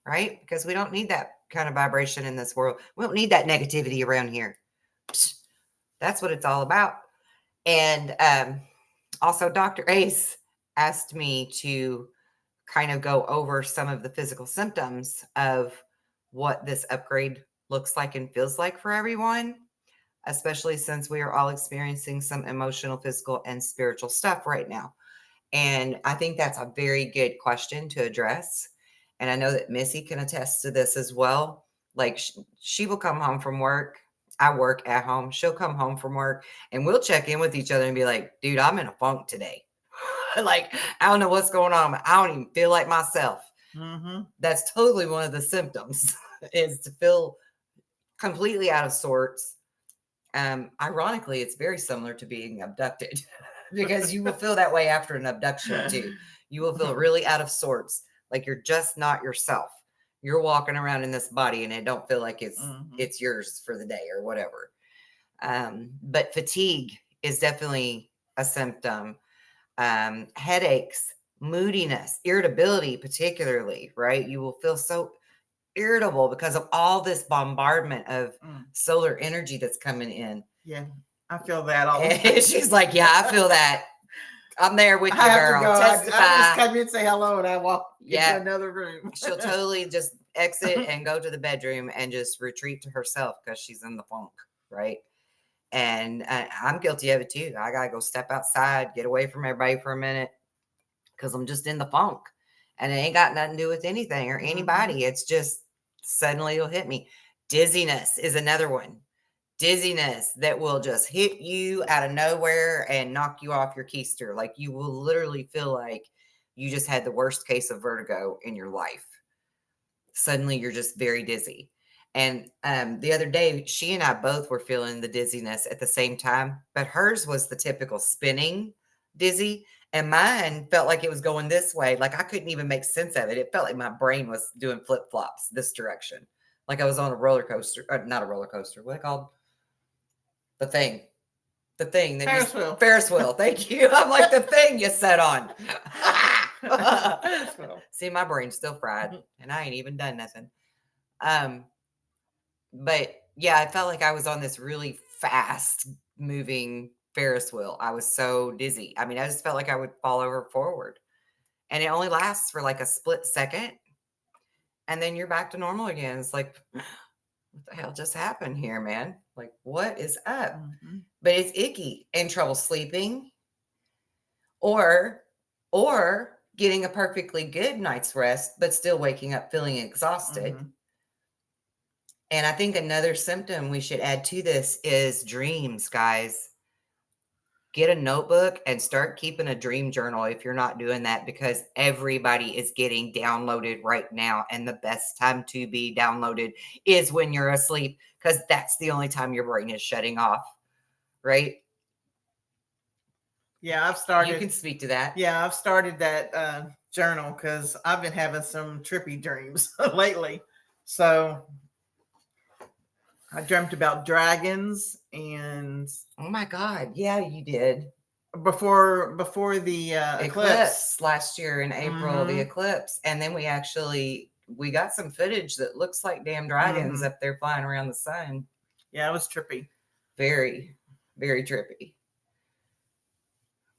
right? Because we don't need that kind of vibration in this world. We don't need that negativity around here. Psh, that's what it's all about. And also, Dr. Ace asked me to kind of go over some of the physical symptoms of what this upgrade looks like and feels like for everyone, especially since we are all experiencing some emotional, physical, and spiritual stuff right now. And I think that's a very good question to address. And I know that Missy can attest to this as well. Like she will come home from work. I work at home. She'll come home from work and we'll check in with each other and be like, dude, I'm in a funk today. Like, I don't know what's going on. But I don't even feel like myself. Mm-hmm. That's totally one of the symptoms is to feel completely out of sorts. Ironically, it's very similar to being abducted because you will feel that way after an abduction too. You will feel really out of sorts, like you're just not yourself. You're walking around in this body and it don't feel like it's yours for the day or whatever. But fatigue is definitely a symptom. Headaches, moodiness, irritability, particularly, right? You will feel so irritable because of all this bombardment of solar energy that's coming in. Yeah, I feel that all the time. She's like, yeah, I feel that. I'm there with you, girl. Testify. I just come in and say hello and I walk Yeah. into another room. She'll totally just exit and go to the bedroom and just retreat to herself because she's in the funk, right? And I'm guilty of it too. I got to go step outside, get away from everybody for a minute because I'm just in the funk. And it ain't got nothing to do with anything or anybody. It's just suddenly it'll hit me. Dizziness is another one. Dizziness that will just hit you out of nowhere and knock you off your keister. Like you will literally feel like you just had the worst case of vertigo in your life. Suddenly you're just very dizzy. And the other day, she and I both were feeling the dizziness at the same time, but hers was the typical spinning dizzy. And mine felt like it was going this way. Like I couldn't even make sense of it. It felt like my brain was doing flip flops this direction. Like I was on a roller coaster, not a roller coaster. What it called? The thing. The thing. That Ferris wheel. Ferris wheel. Thank you. I'm like the thing you sat on. Ferris wheel. See, my brain's still fried and I ain't even done nothing. But yeah, I felt like I was on this really fast moving Ferris wheel. I was so dizzy. I mean, I just felt like I would fall over forward. And it only lasts for like a split second. And then you're back to normal again. It's like, what the hell just happened here, man? Like, what is up? But it's icky and trouble sleeping or getting a perfectly good night's rest, but still waking up feeling exhausted. And I think another symptom we should add to this is dreams, guys. Get a notebook and start keeping a dream journal if you're not doing that, because everybody is getting downloaded right now. And the best time to be downloaded is when you're asleep, because that's the only time your brain is shutting off, right? Yeah, I've started. You can speak to that. Yeah, I've started that journal because I've been having some trippy dreams lately. So I dreamt about dragons and oh my God. Yeah, you did. Before the eclipse last year in April, the eclipse. And then we got some footage that looks like damn dragons up there flying around the sun. Yeah, it was trippy. Very, very trippy.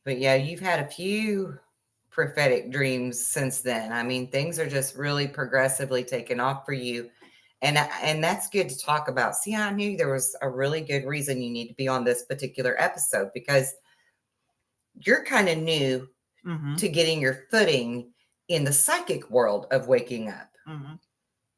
But yeah, you've had a few prophetic dreams since then. I mean, things are just really progressively taking off for you. And that's good to talk about. See, I knew there was a really good reason you need to be on this particular episode, because you're kind of new to getting your footing in the psychic world of waking up. Mhm.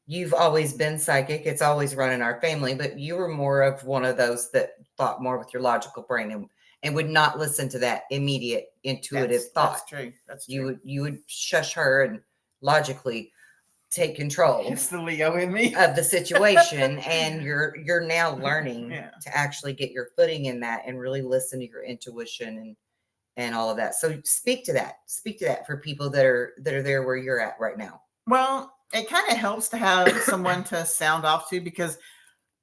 You've always been psychic. It's always run in our family, but you were more of one of those that thought more with your logical brain and would not listen to that immediate intuitive thought. That's true. That's true. You would shush her and logically take control It's the Leo in me. of the situation, and you're now learning Yeah. to actually get your footing in that and really listen to your intuition and all of that. So speak to that for people that are there where you're at right now. Well, it kind of helps to have someone to sound off to, because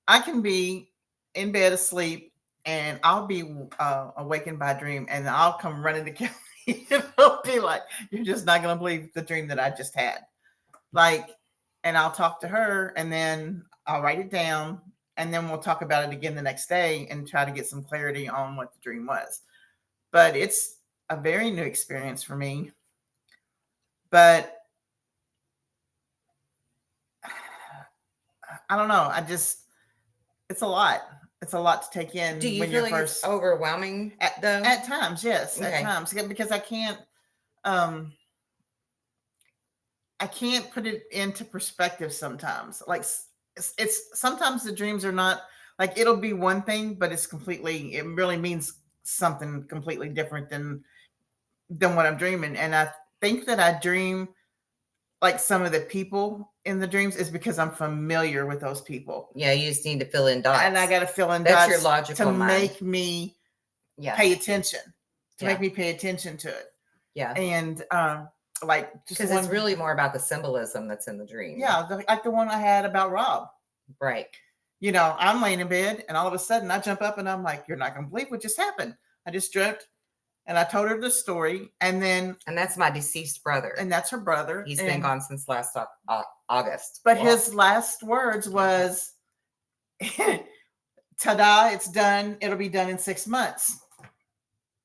I can be in bed asleep and I'll be awakened by a dream, and I'll come running to Kelly and I'll be like, "You're just not going to believe the dream that I just had." Like, and I'll talk to her, and then I'll write it down, and then we'll talk about it again the next day and try to get some clarity on what the dream was. But it's a very new experience for me. But I don't know. It's a lot. It's a lot to take in. Do you when feel you're like it's overwhelming though? At times, yes. Okay. At times, because I can't put it into perspective sometimes. Like it's sometimes the dreams are not like, it'll be one thing, but it really means something completely different than what I'm dreaming. And I think that I dream like some of the people in the dreams is because I'm familiar with those people. Yeah, you just need to fill in dots. And I got to fill in That's dots your logical to mind. make me pay attention, make me pay attention to it. Yeah. And like, just because it's really more about the symbolism that's in the dream. Yeah, like the one I had about Rob. Right. You know, I'm laying in bed and all of a sudden I jump up and I'm like, "You're not going to believe what just happened. I just dreamt." And I told her the story, and that's my deceased brother. And that's her brother. He's been gone since last August. But his last words was, "Ta-da, it's done. It'll be done in 6 months."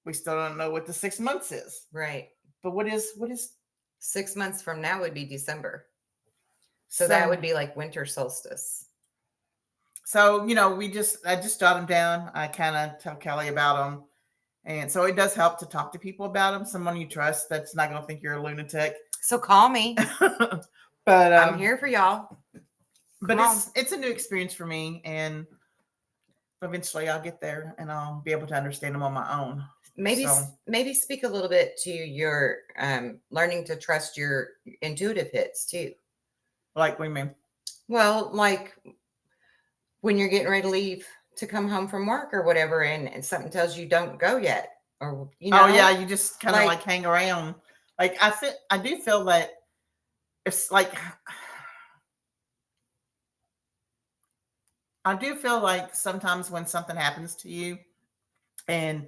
We still don't know what the 6 months is. Right. But what is 6 months from now would be December. So that would be like winter solstice. So, you know, I just jot them down. I kind of tell Kelly about them. And so it does help to talk to people about them. Someone you trust that's not going to think you're a lunatic. So call me. But I'm here for y'all. But it's a new experience for me, and eventually I'll get there and I'll be able to understand them on my own. Maybe speak a little bit to your learning to trust your intuitive hits too. Like, what do you mean? Well, like when you're getting ready to leave to come home from work or whatever, and something tells you don't go yet, or you know. Oh yeah, you just kind of like hang around. Like I do feel that it's like I do feel like sometimes when something happens to you and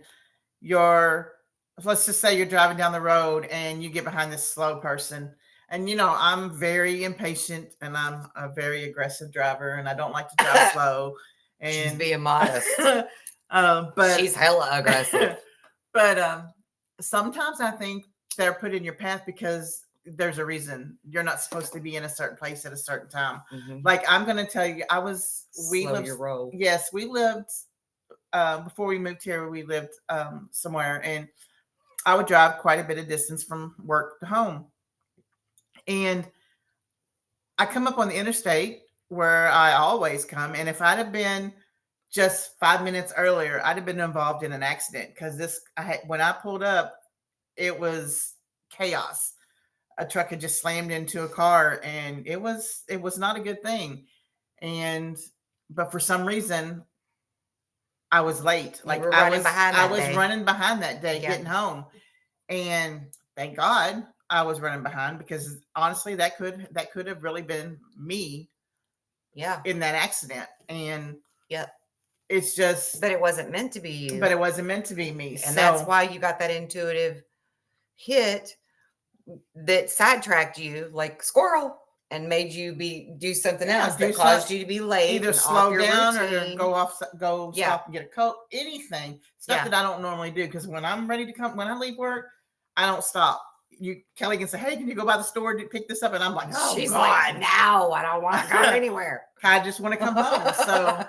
let's just say you're driving down the road and you get behind this slow person, and you know, I'm very impatient and I'm a very aggressive driver and I don't like to drive slow. And she's being modest. But she's hella aggressive. But sometimes I think they're put in your path because there's a reason. You're not supposed to be in a certain place at a certain time. Mm-hmm. Like, I'm going to tell you, Slow your roll. Yes, we lived, before we moved here, we lived somewhere, and I would drive quite a bit of distance from work to home. And I come up on the interstate where I always come. And if I'd have been just 5 minutes earlier, I'd have been involved in an accident, because when I pulled up, it was chaos. A truck had just slammed into a car, and it was not a good thing. But for some reason, I was late. Like, I was running behind that day, getting home. And thank God I was running behind, because honestly, that could have really been me. Yeah. In that accident. And it's just, but it wasn't meant to be you. But it wasn't meant to be me. And that's why you got that intuitive hit that sidetracked you like squirrel and made you do something else that caused you to be late. Either slow down or stop and get a coat, anything. Stuff that I don't normally do, because when I'm ready to come, when I leave work, I don't stop. Kelly can say, "Hey, can you go by the store to pick this up?" And I'm like, "Oh, she's like, no, I don't want to go anywhere. I just want to come home." So,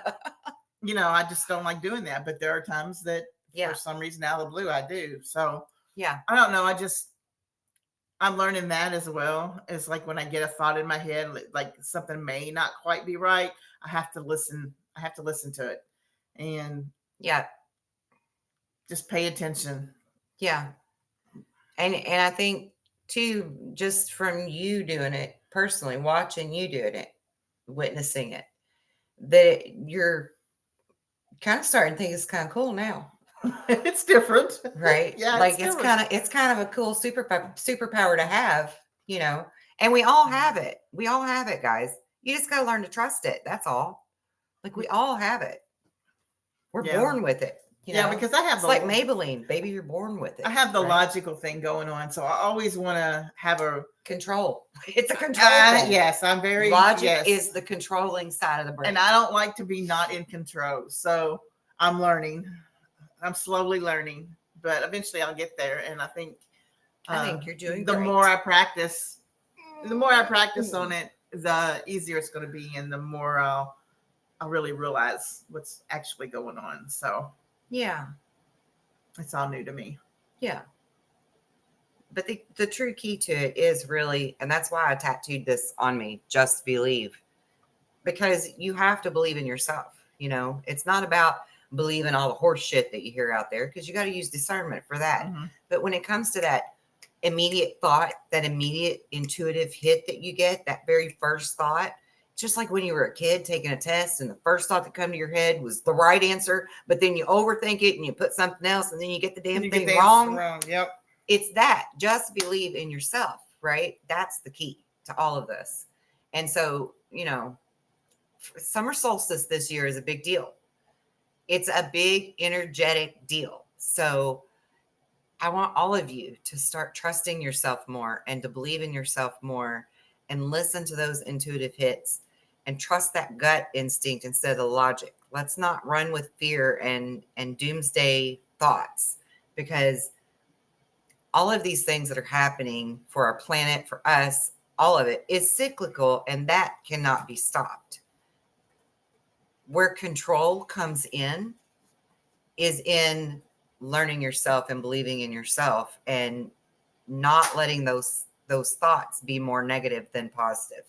you know, I just don't like doing that. But there are times that, for some reason, out of the blue, I do. So, yeah, I don't know. I'm learning that as well. It's like when I get a thought in my head, like something may not quite be right, I have to listen. I have to listen to it and Yeah. just pay attention. Yeah. And I think too, just from you doing it personally, watching you doing it, witnessing it, that you're kind of starting to think it's kind of cool now. It's different, right? Yeah, Like it's it's kind of a cool superpower to have, you know. And we all have it. We all have it, guys. You just got to learn to trust it. That's all. Like we all have it. We're born with it. You know? because I have it's like Maybelline, baby. You're born with it. I have the right? logical thing going on, so I always want to have a control. It's a control thing. Yes, I'm very logic is the controlling side of the brain, and I don't like to be not in control. So I'm learning. I'm slowly learning, but eventually I'll get there. And I think you're doing the great. more I practice on it, the easier it's going to be, and the more I'll really realize what's actually going on. So yeah, it's all new to me. Yeah. But the true key to it is really, and that's why I tattooed this on me, just believe. Because you have to believe in yourself. You know, it's not about believing all the horse shit that you hear out there, because you got to use discernment for that. Mm-hmm. But when it comes to that immediate thought, that immediate intuitive hit that you get, that very first thought, just like when you were a kid taking a test and the first thought that come to your head was the right answer, but then you overthink it and you put something else and then you get the damn thing wrong. Yep. It's that. Just believe in yourself, right? That's the key to all of this. And so, you know, summer solstice this year is a big deal. It's a big energetic deal. So I want all of you to start trusting yourself more and to believe in yourself more and listen to those intuitive hits and trust that gut instinct instead of the logic. Let's not run with fear and doomsday thoughts, because all of these things that are happening for our planet, for us, all of it is cyclical, and that cannot be stopped. Where control comes in is in learning yourself and believing in yourself and not letting those thoughts be more negative than positive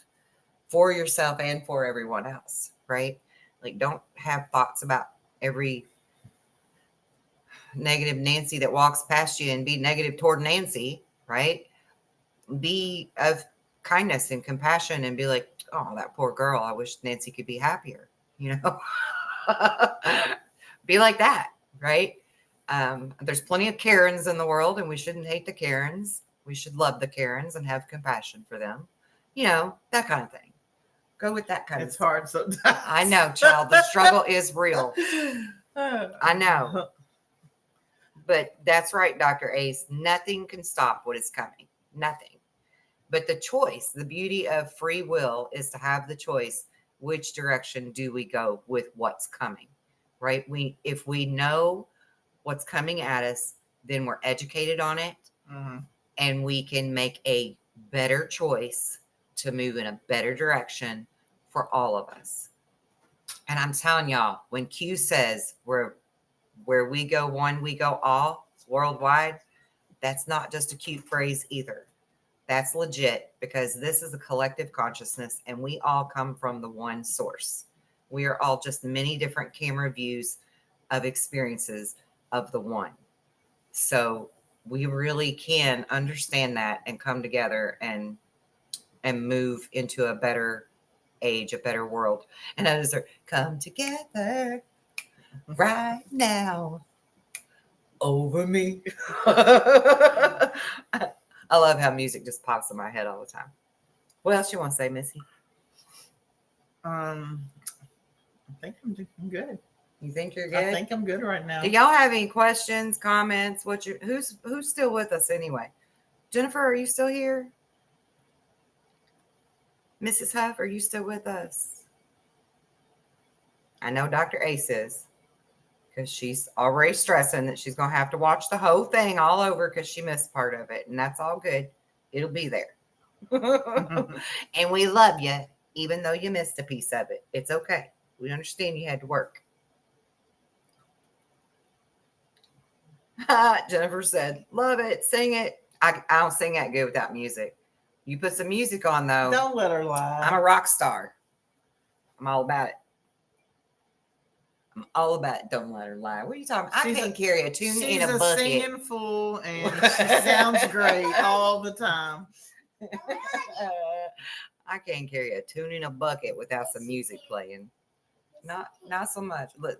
for yourself and for everyone else, right? Like, don't have thoughts about every negative Nancy that walks past you and be negative toward Nancy, right? Be of kindness and compassion and be like, oh, that poor girl, I wish Nancy could be happier, you know. Be like that, right? There's plenty of Karens in the world, and we shouldn't hate the Karens. We should love the Karens and have compassion for them, you know, that kind of thing. Go with that kind of stuff. It's hard sometimes. I know, child. The struggle is real. I know. But that's right, Dr. Ace. Nothing can stop what is coming. Nothing. But the choice, the beauty of free will, is to have the choice. Which direction do we go with what's coming, right? If we know what's coming at us, then we're educated on it, and we can make a better choice to move in a better direction for all of us. And I'm telling y'all, when Q says where we go one, we go all, worldwide, that's not just a cute phrase either. That's legit, because this is a collective consciousness and we all come from the one source. We are all just many different camera views of experiences of the one. So we really can understand that and come together and move into a better age, a better world. And others are come together right now over me. I love how music just pops in my head all the time. What else you want to say, Missy? I think I'm good. You think you're good? I think I'm good right now. Do y'all have any questions, comments? Who's still with us anyway? Jennifer, are you still here? Mrs. Huff, are you still with us? I know Dr. Ace is, because she's already stressing that she's going to have to watch the whole thing all over because she missed part of it. And that's all good. It'll be there. And we love you, even though you missed a piece of it. It's okay. We understand you had to work. Jennifer said, love it. Sing it. I don't sing that good without music. You put some music on though. Don't let her lie. I'm a rock star. I'm all about it. I'm all about it. Don't let her lie. What are you talking about? I can't carry a tune in a bucket. She's a singing fool, and she sounds great all the time. I can't carry a tune in a bucket without some music playing. Not so much. Look,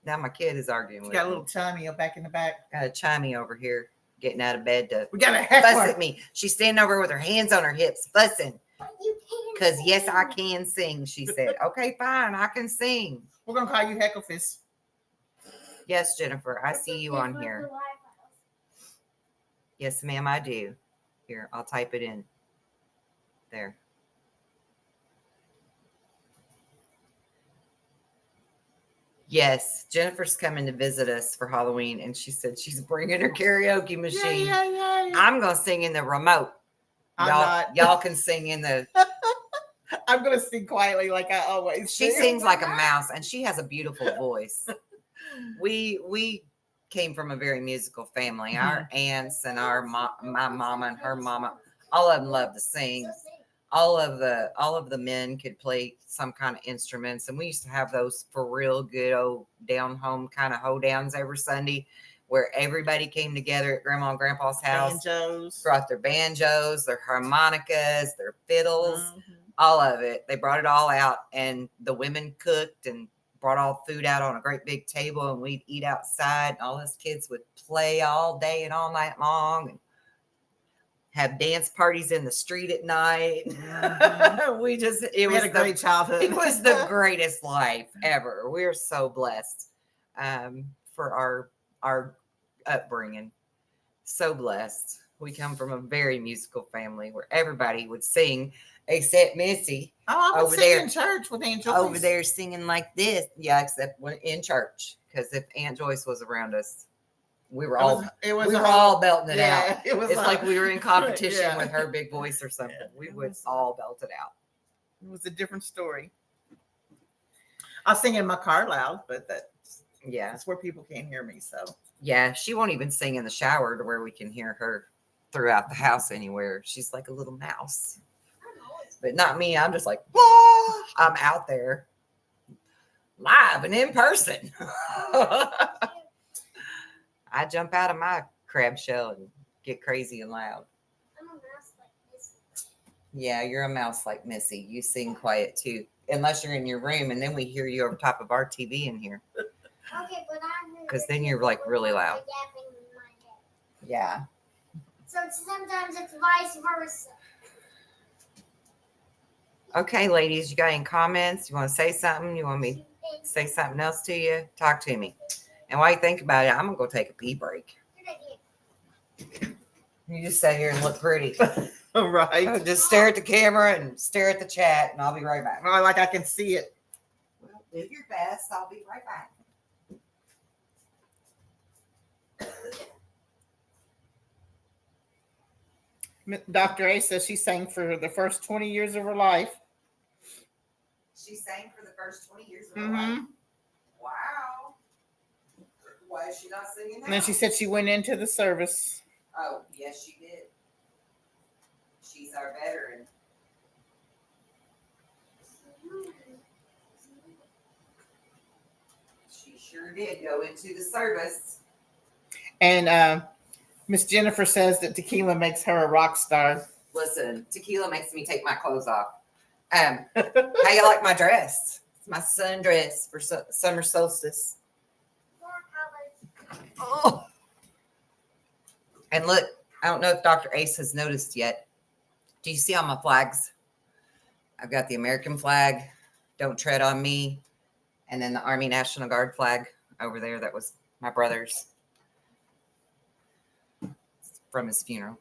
now my kid is arguing with me. Got a little chimey back in the back. Got a chimey over here getting out of bed to We got a fuss heckler. at me. She's standing over with her hands on her hips, fussing. Because yes, I can sing, she said. Okay, fine, I can sing. We're gonna call you Hecklefish. Yes, Jennifer, I see you on here. Yes, ma'am, I do. Here, I'll type it in. There. Yes, Jennifer's coming to visit us for Halloween, and she said she's bringing her karaoke machine. Yeah. I'm gonna sing in the remote. I'm not. Y'all can sing in the. I'm gonna sing quietly like I always She do. sings like a mouse, and she has a beautiful voice. We came from a very musical family. Our aunts and my mama and her mama, all of them loved to sing. All of the men could play some kind of instruments, and we used to have those for real good old down home kind of hoedowns every Sunday, where everybody came together at Grandma and Grandpa's house, Banjos. brought their banjos, their harmonicas, their fiddles, all of it. They brought it all out, and the women cooked and brought all food out on a great big table, and we'd eat outside, and all us kids would play all day and all night long, and have dance parties in the street at night. We had a great childhood. It was the greatest life ever. We're so blessed for our upbringing. So blessed. We come from a very musical family where everybody would sing except Missy. Oh, I would over sing there in church with Aunt Joyce. over there singing like this. Yeah, except when in church, because if Aunt Joyce was around us, we were all belting it out. It's like we were in competition with her big voice or something. We would all belt it out. It was a different story. I'll sing in my car loud, but that's where people can't hear me. So yeah, she won't even sing in the shower to where we can hear her throughout the house anywhere. She's like a little mouse. But not me. I'm just like, whoa, I'm out there live and in person. I jump out of my crab shell and get crazy and loud. I'm a mouse like Missy. Yeah, you're a mouse like Missy. You sing quiet too, unless you're in your room, and then we hear you over top of our TV in here. Okay, but I'm Because then you're like really loud. yapping in my head. Yeah. So sometimes it's vice versa. Okay, ladies, you got any comments? You want to say something? You want me to say something else to you? Talk to me. And while you think about it, I'm going to go take a pee break. You just sit here and look pretty. right. Just stare at the camera and stare at the chat, and I'll be right back. Oh, like I can see it. Well, do your best. I'll be right back. Dr. A says she sang for the first 20 years of her life. She sang for the first 20 years of her life. Wow. Why is she not singing now? And then she said she went into the service. Oh, yes, she did. She's our veteran. She sure did go into the service. And Miss Jennifer says that tequila makes her a rock star. Listen, tequila makes me take my clothes off. How you like my dress? It's my sundress for summer solstice. Oh. And look, I don't know if Dr. Ace has noticed yet. Do you see all my flags? I've got the American flag, Don't Tread on Me, and then the Army National Guard flag over there. That was my brother's from his funeral.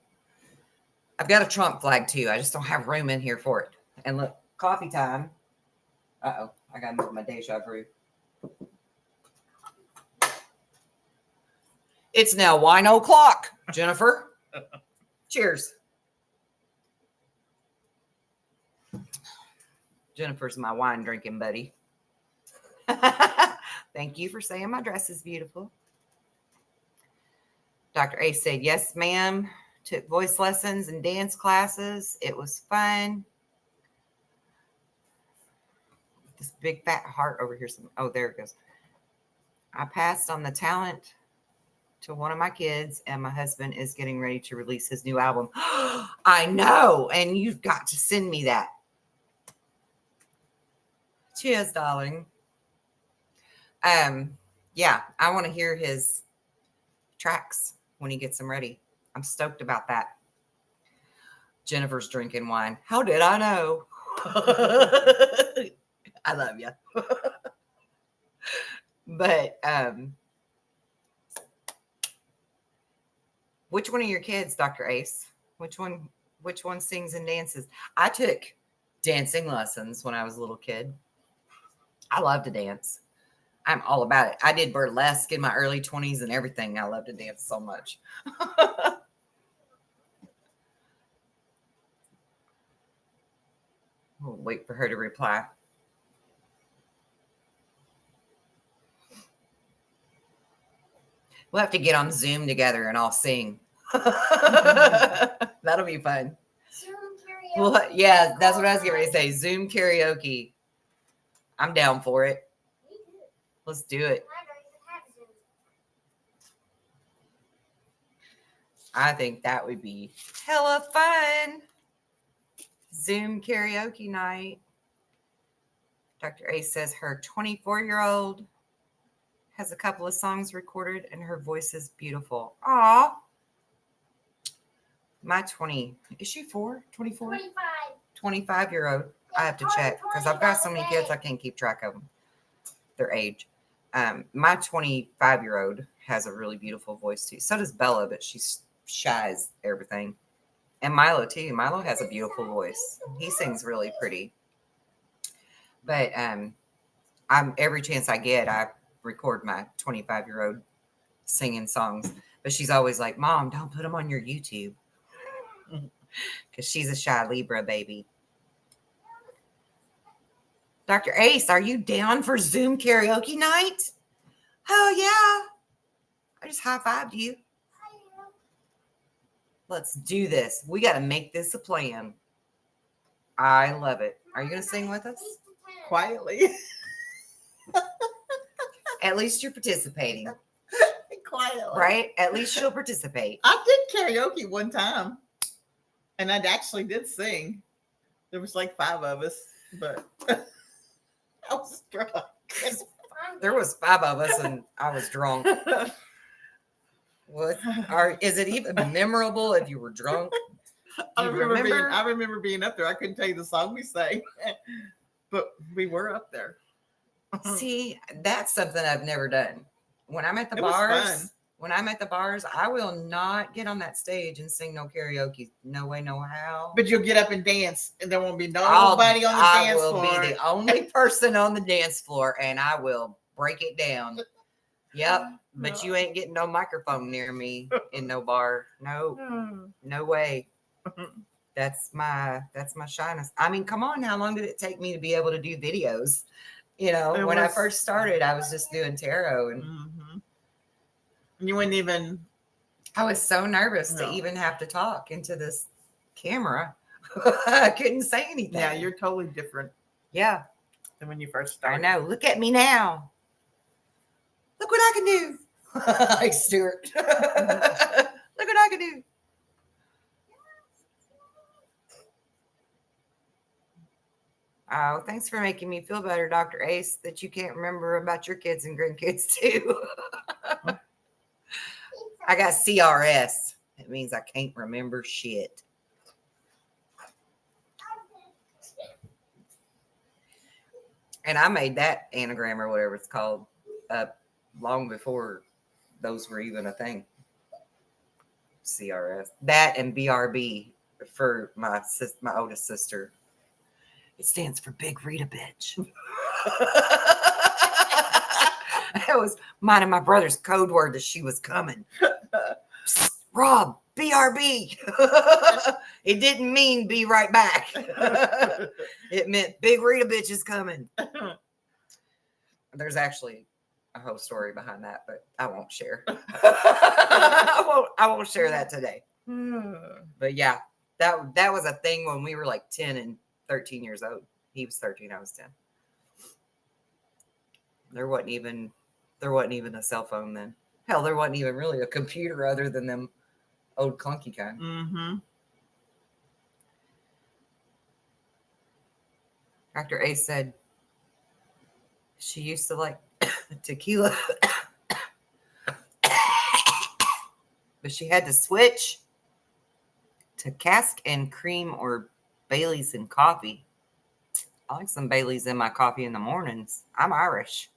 I've got a Trump flag too. I just don't have room in here for it. And look, coffee time. Uh-oh, I got to move my deja vu. It's now wine o'clock, Jennifer. Cheers. Jennifer's my wine drinking buddy. Thank you for saying my dress is beautiful. Dr. A said, yes, ma'am. Took voice lessons and dance classes. It was fun. This big fat heart over here. Oh, there it goes. I passed on the talent to one of my kids, and my husband is getting ready to release his new album. I know. And you've got to send me that. Cheers, darling. Yeah, I want to hear his tracks when he gets them ready. I'm stoked about that. Jennifer's drinking wine. How did I know? I love you. But which one of your kids, Dr. Ace? Which one sings and dances? I took dancing lessons when I was a little kid. I love to dance. I'm all about it. I did burlesque in my early 20s and everything. I love to dance so much. We'll wait for her to reply. We'll have to get on Zoom together and all sing. That'll be fun. Zoom karaoke. Well, yeah, that's what I was getting ready to say. Zoom karaoke. I'm down for it. Me too. Let's do it. I don't even have Zoom. I think that would be hella fun. Zoom karaoke night. Dr. A says her 24-year-old has a couple of songs recorded and her voice is beautiful. Aw. My 20, is she 24? 25. 25-year-old. I have to check because I've got so many kids I can't keep track of them, their age. My 25-year-old has a really beautiful voice too. So does Bella, but she's shy as everything. And Milo too. Milo has a beautiful voice. He sings really pretty. But I'm every chance I get, I record my 25-year-old singing songs. But she's always like, Mom, don't put them on your YouTube. Because she's a shy Libra baby. Dr. Ace, are you down for Zoom karaoke night? Oh, yeah. I just high-fived you. Let's do this. We got to make this a plan. I love it. Are you going to sing with us? Quietly. At least you're participating, Quietly. right? At least she'll participate. I did karaoke one time, and I actually did sing. There was like 5 of us, but I was drunk. There was 5 of us, and I was drunk. What? Is it even memorable if you were drunk? I You remember being up there. I couldn't tell you the song we sang, but we were up there. See, that's something I've never done. When I'm at the It was bars, I will not get on that stage and sing no karaoke. No way, no how. But you'll get up and dance, and there won't be nobody on the dance floor. I will be the only person on the dance floor, and I will break it down. Yep. But you ain't getting no microphone near me in no bar. No way. That's my shyness. I mean, come on. How long did it take me to be able to do videos? You know, when I first started, I was just doing tarot, and you wouldn't even. I was so nervous to even have to talk into this camera. I couldn't say anything. Yeah, you're totally different. Yeah. Than when you first I started. know. Look at me now. Look what I can do. Like Stuart. Look what I can do. Oh, thanks for making me feel better, Dr. Ace, that you can't remember about your kids and grandkids too. I got CRS. It means I can't remember shit. And I made that anagram or whatever it's called up long before those were even a thing. CRS. That and BRB for my oldest sister. It stands for Big Rita Bitch. That was mine and my brother's code word that she was coming. Psst, Rob, BRB. It didn't mean be right back. It meant Big Rita Bitch is coming. There's actually a whole story behind that, but I won't share. I won't share that today. But yeah, that was a thing when we were like 10 and 13 years old. He was 13, I was 10. There wasn't even a cell phone then. Hell, there wasn't even really a computer other than them old clunky kind. Mm-hmm. Dr. A said she used to like tequila, but she had to switch to cask and cream or Bailey's and coffee. I like some Bailey's in my coffee in the mornings. I'm Irish.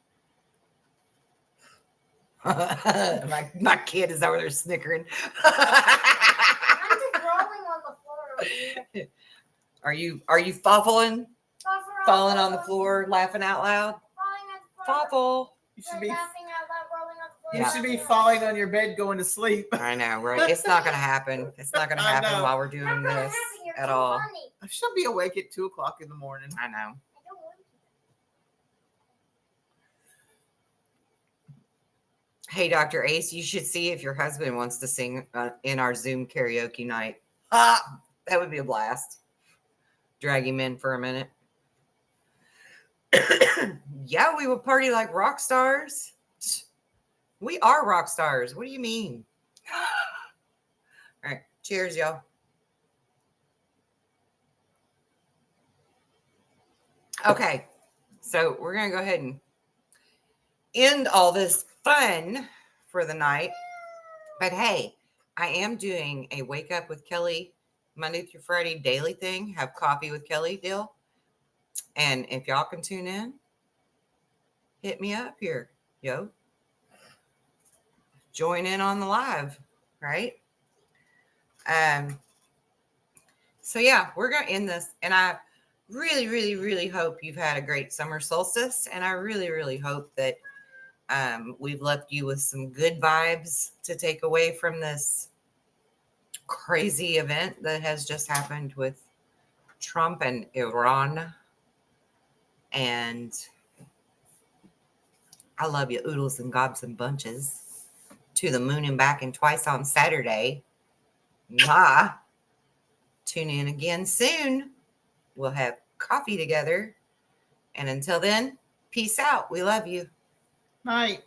my kid is over there snickering. I'm just rolling on the floor over here. Are you falling on the floor, laughing out loud? Falling on the floor. Fawful. You should be. Laughing out loud, rolling on the floor. You should be falling on your bed, going to sleep. I know, right? It's not going to happen. It's not going to I happen know. while we're Not doing gonna this happen. You're at too all. funny. I should be awake at 2:00 in the morning. I know. I don't want to. Hey, Dr. Ace, you should see if your husband wants to sing in our Zoom karaoke night. Ah, that would be a blast. Drag him in for a minute. Yeah, we would party like rock stars. We are rock stars. What do you mean? All right. Cheers, y'all. Okay. So we're going to go ahead and end all this fun for the night. But hey, I am doing a Wake Up with Kelly Monday through Friday daily thing. Have coffee with Kelly deal. And if y'all can tune in, hit me up here, yo. Join in on the live, right? So yeah, we're gonna end this, and I really, really, really hope you've had a great summer solstice, and I really, really hope that we've left you with some good vibes to take away from this crazy event that has just happened with Trump and Iran. And I love you, oodles and gobs and bunches. To the moon and back and twice on Saturday. Mwah. Tune in again soon. We'll have coffee together. And until then, peace out. We love you. Night.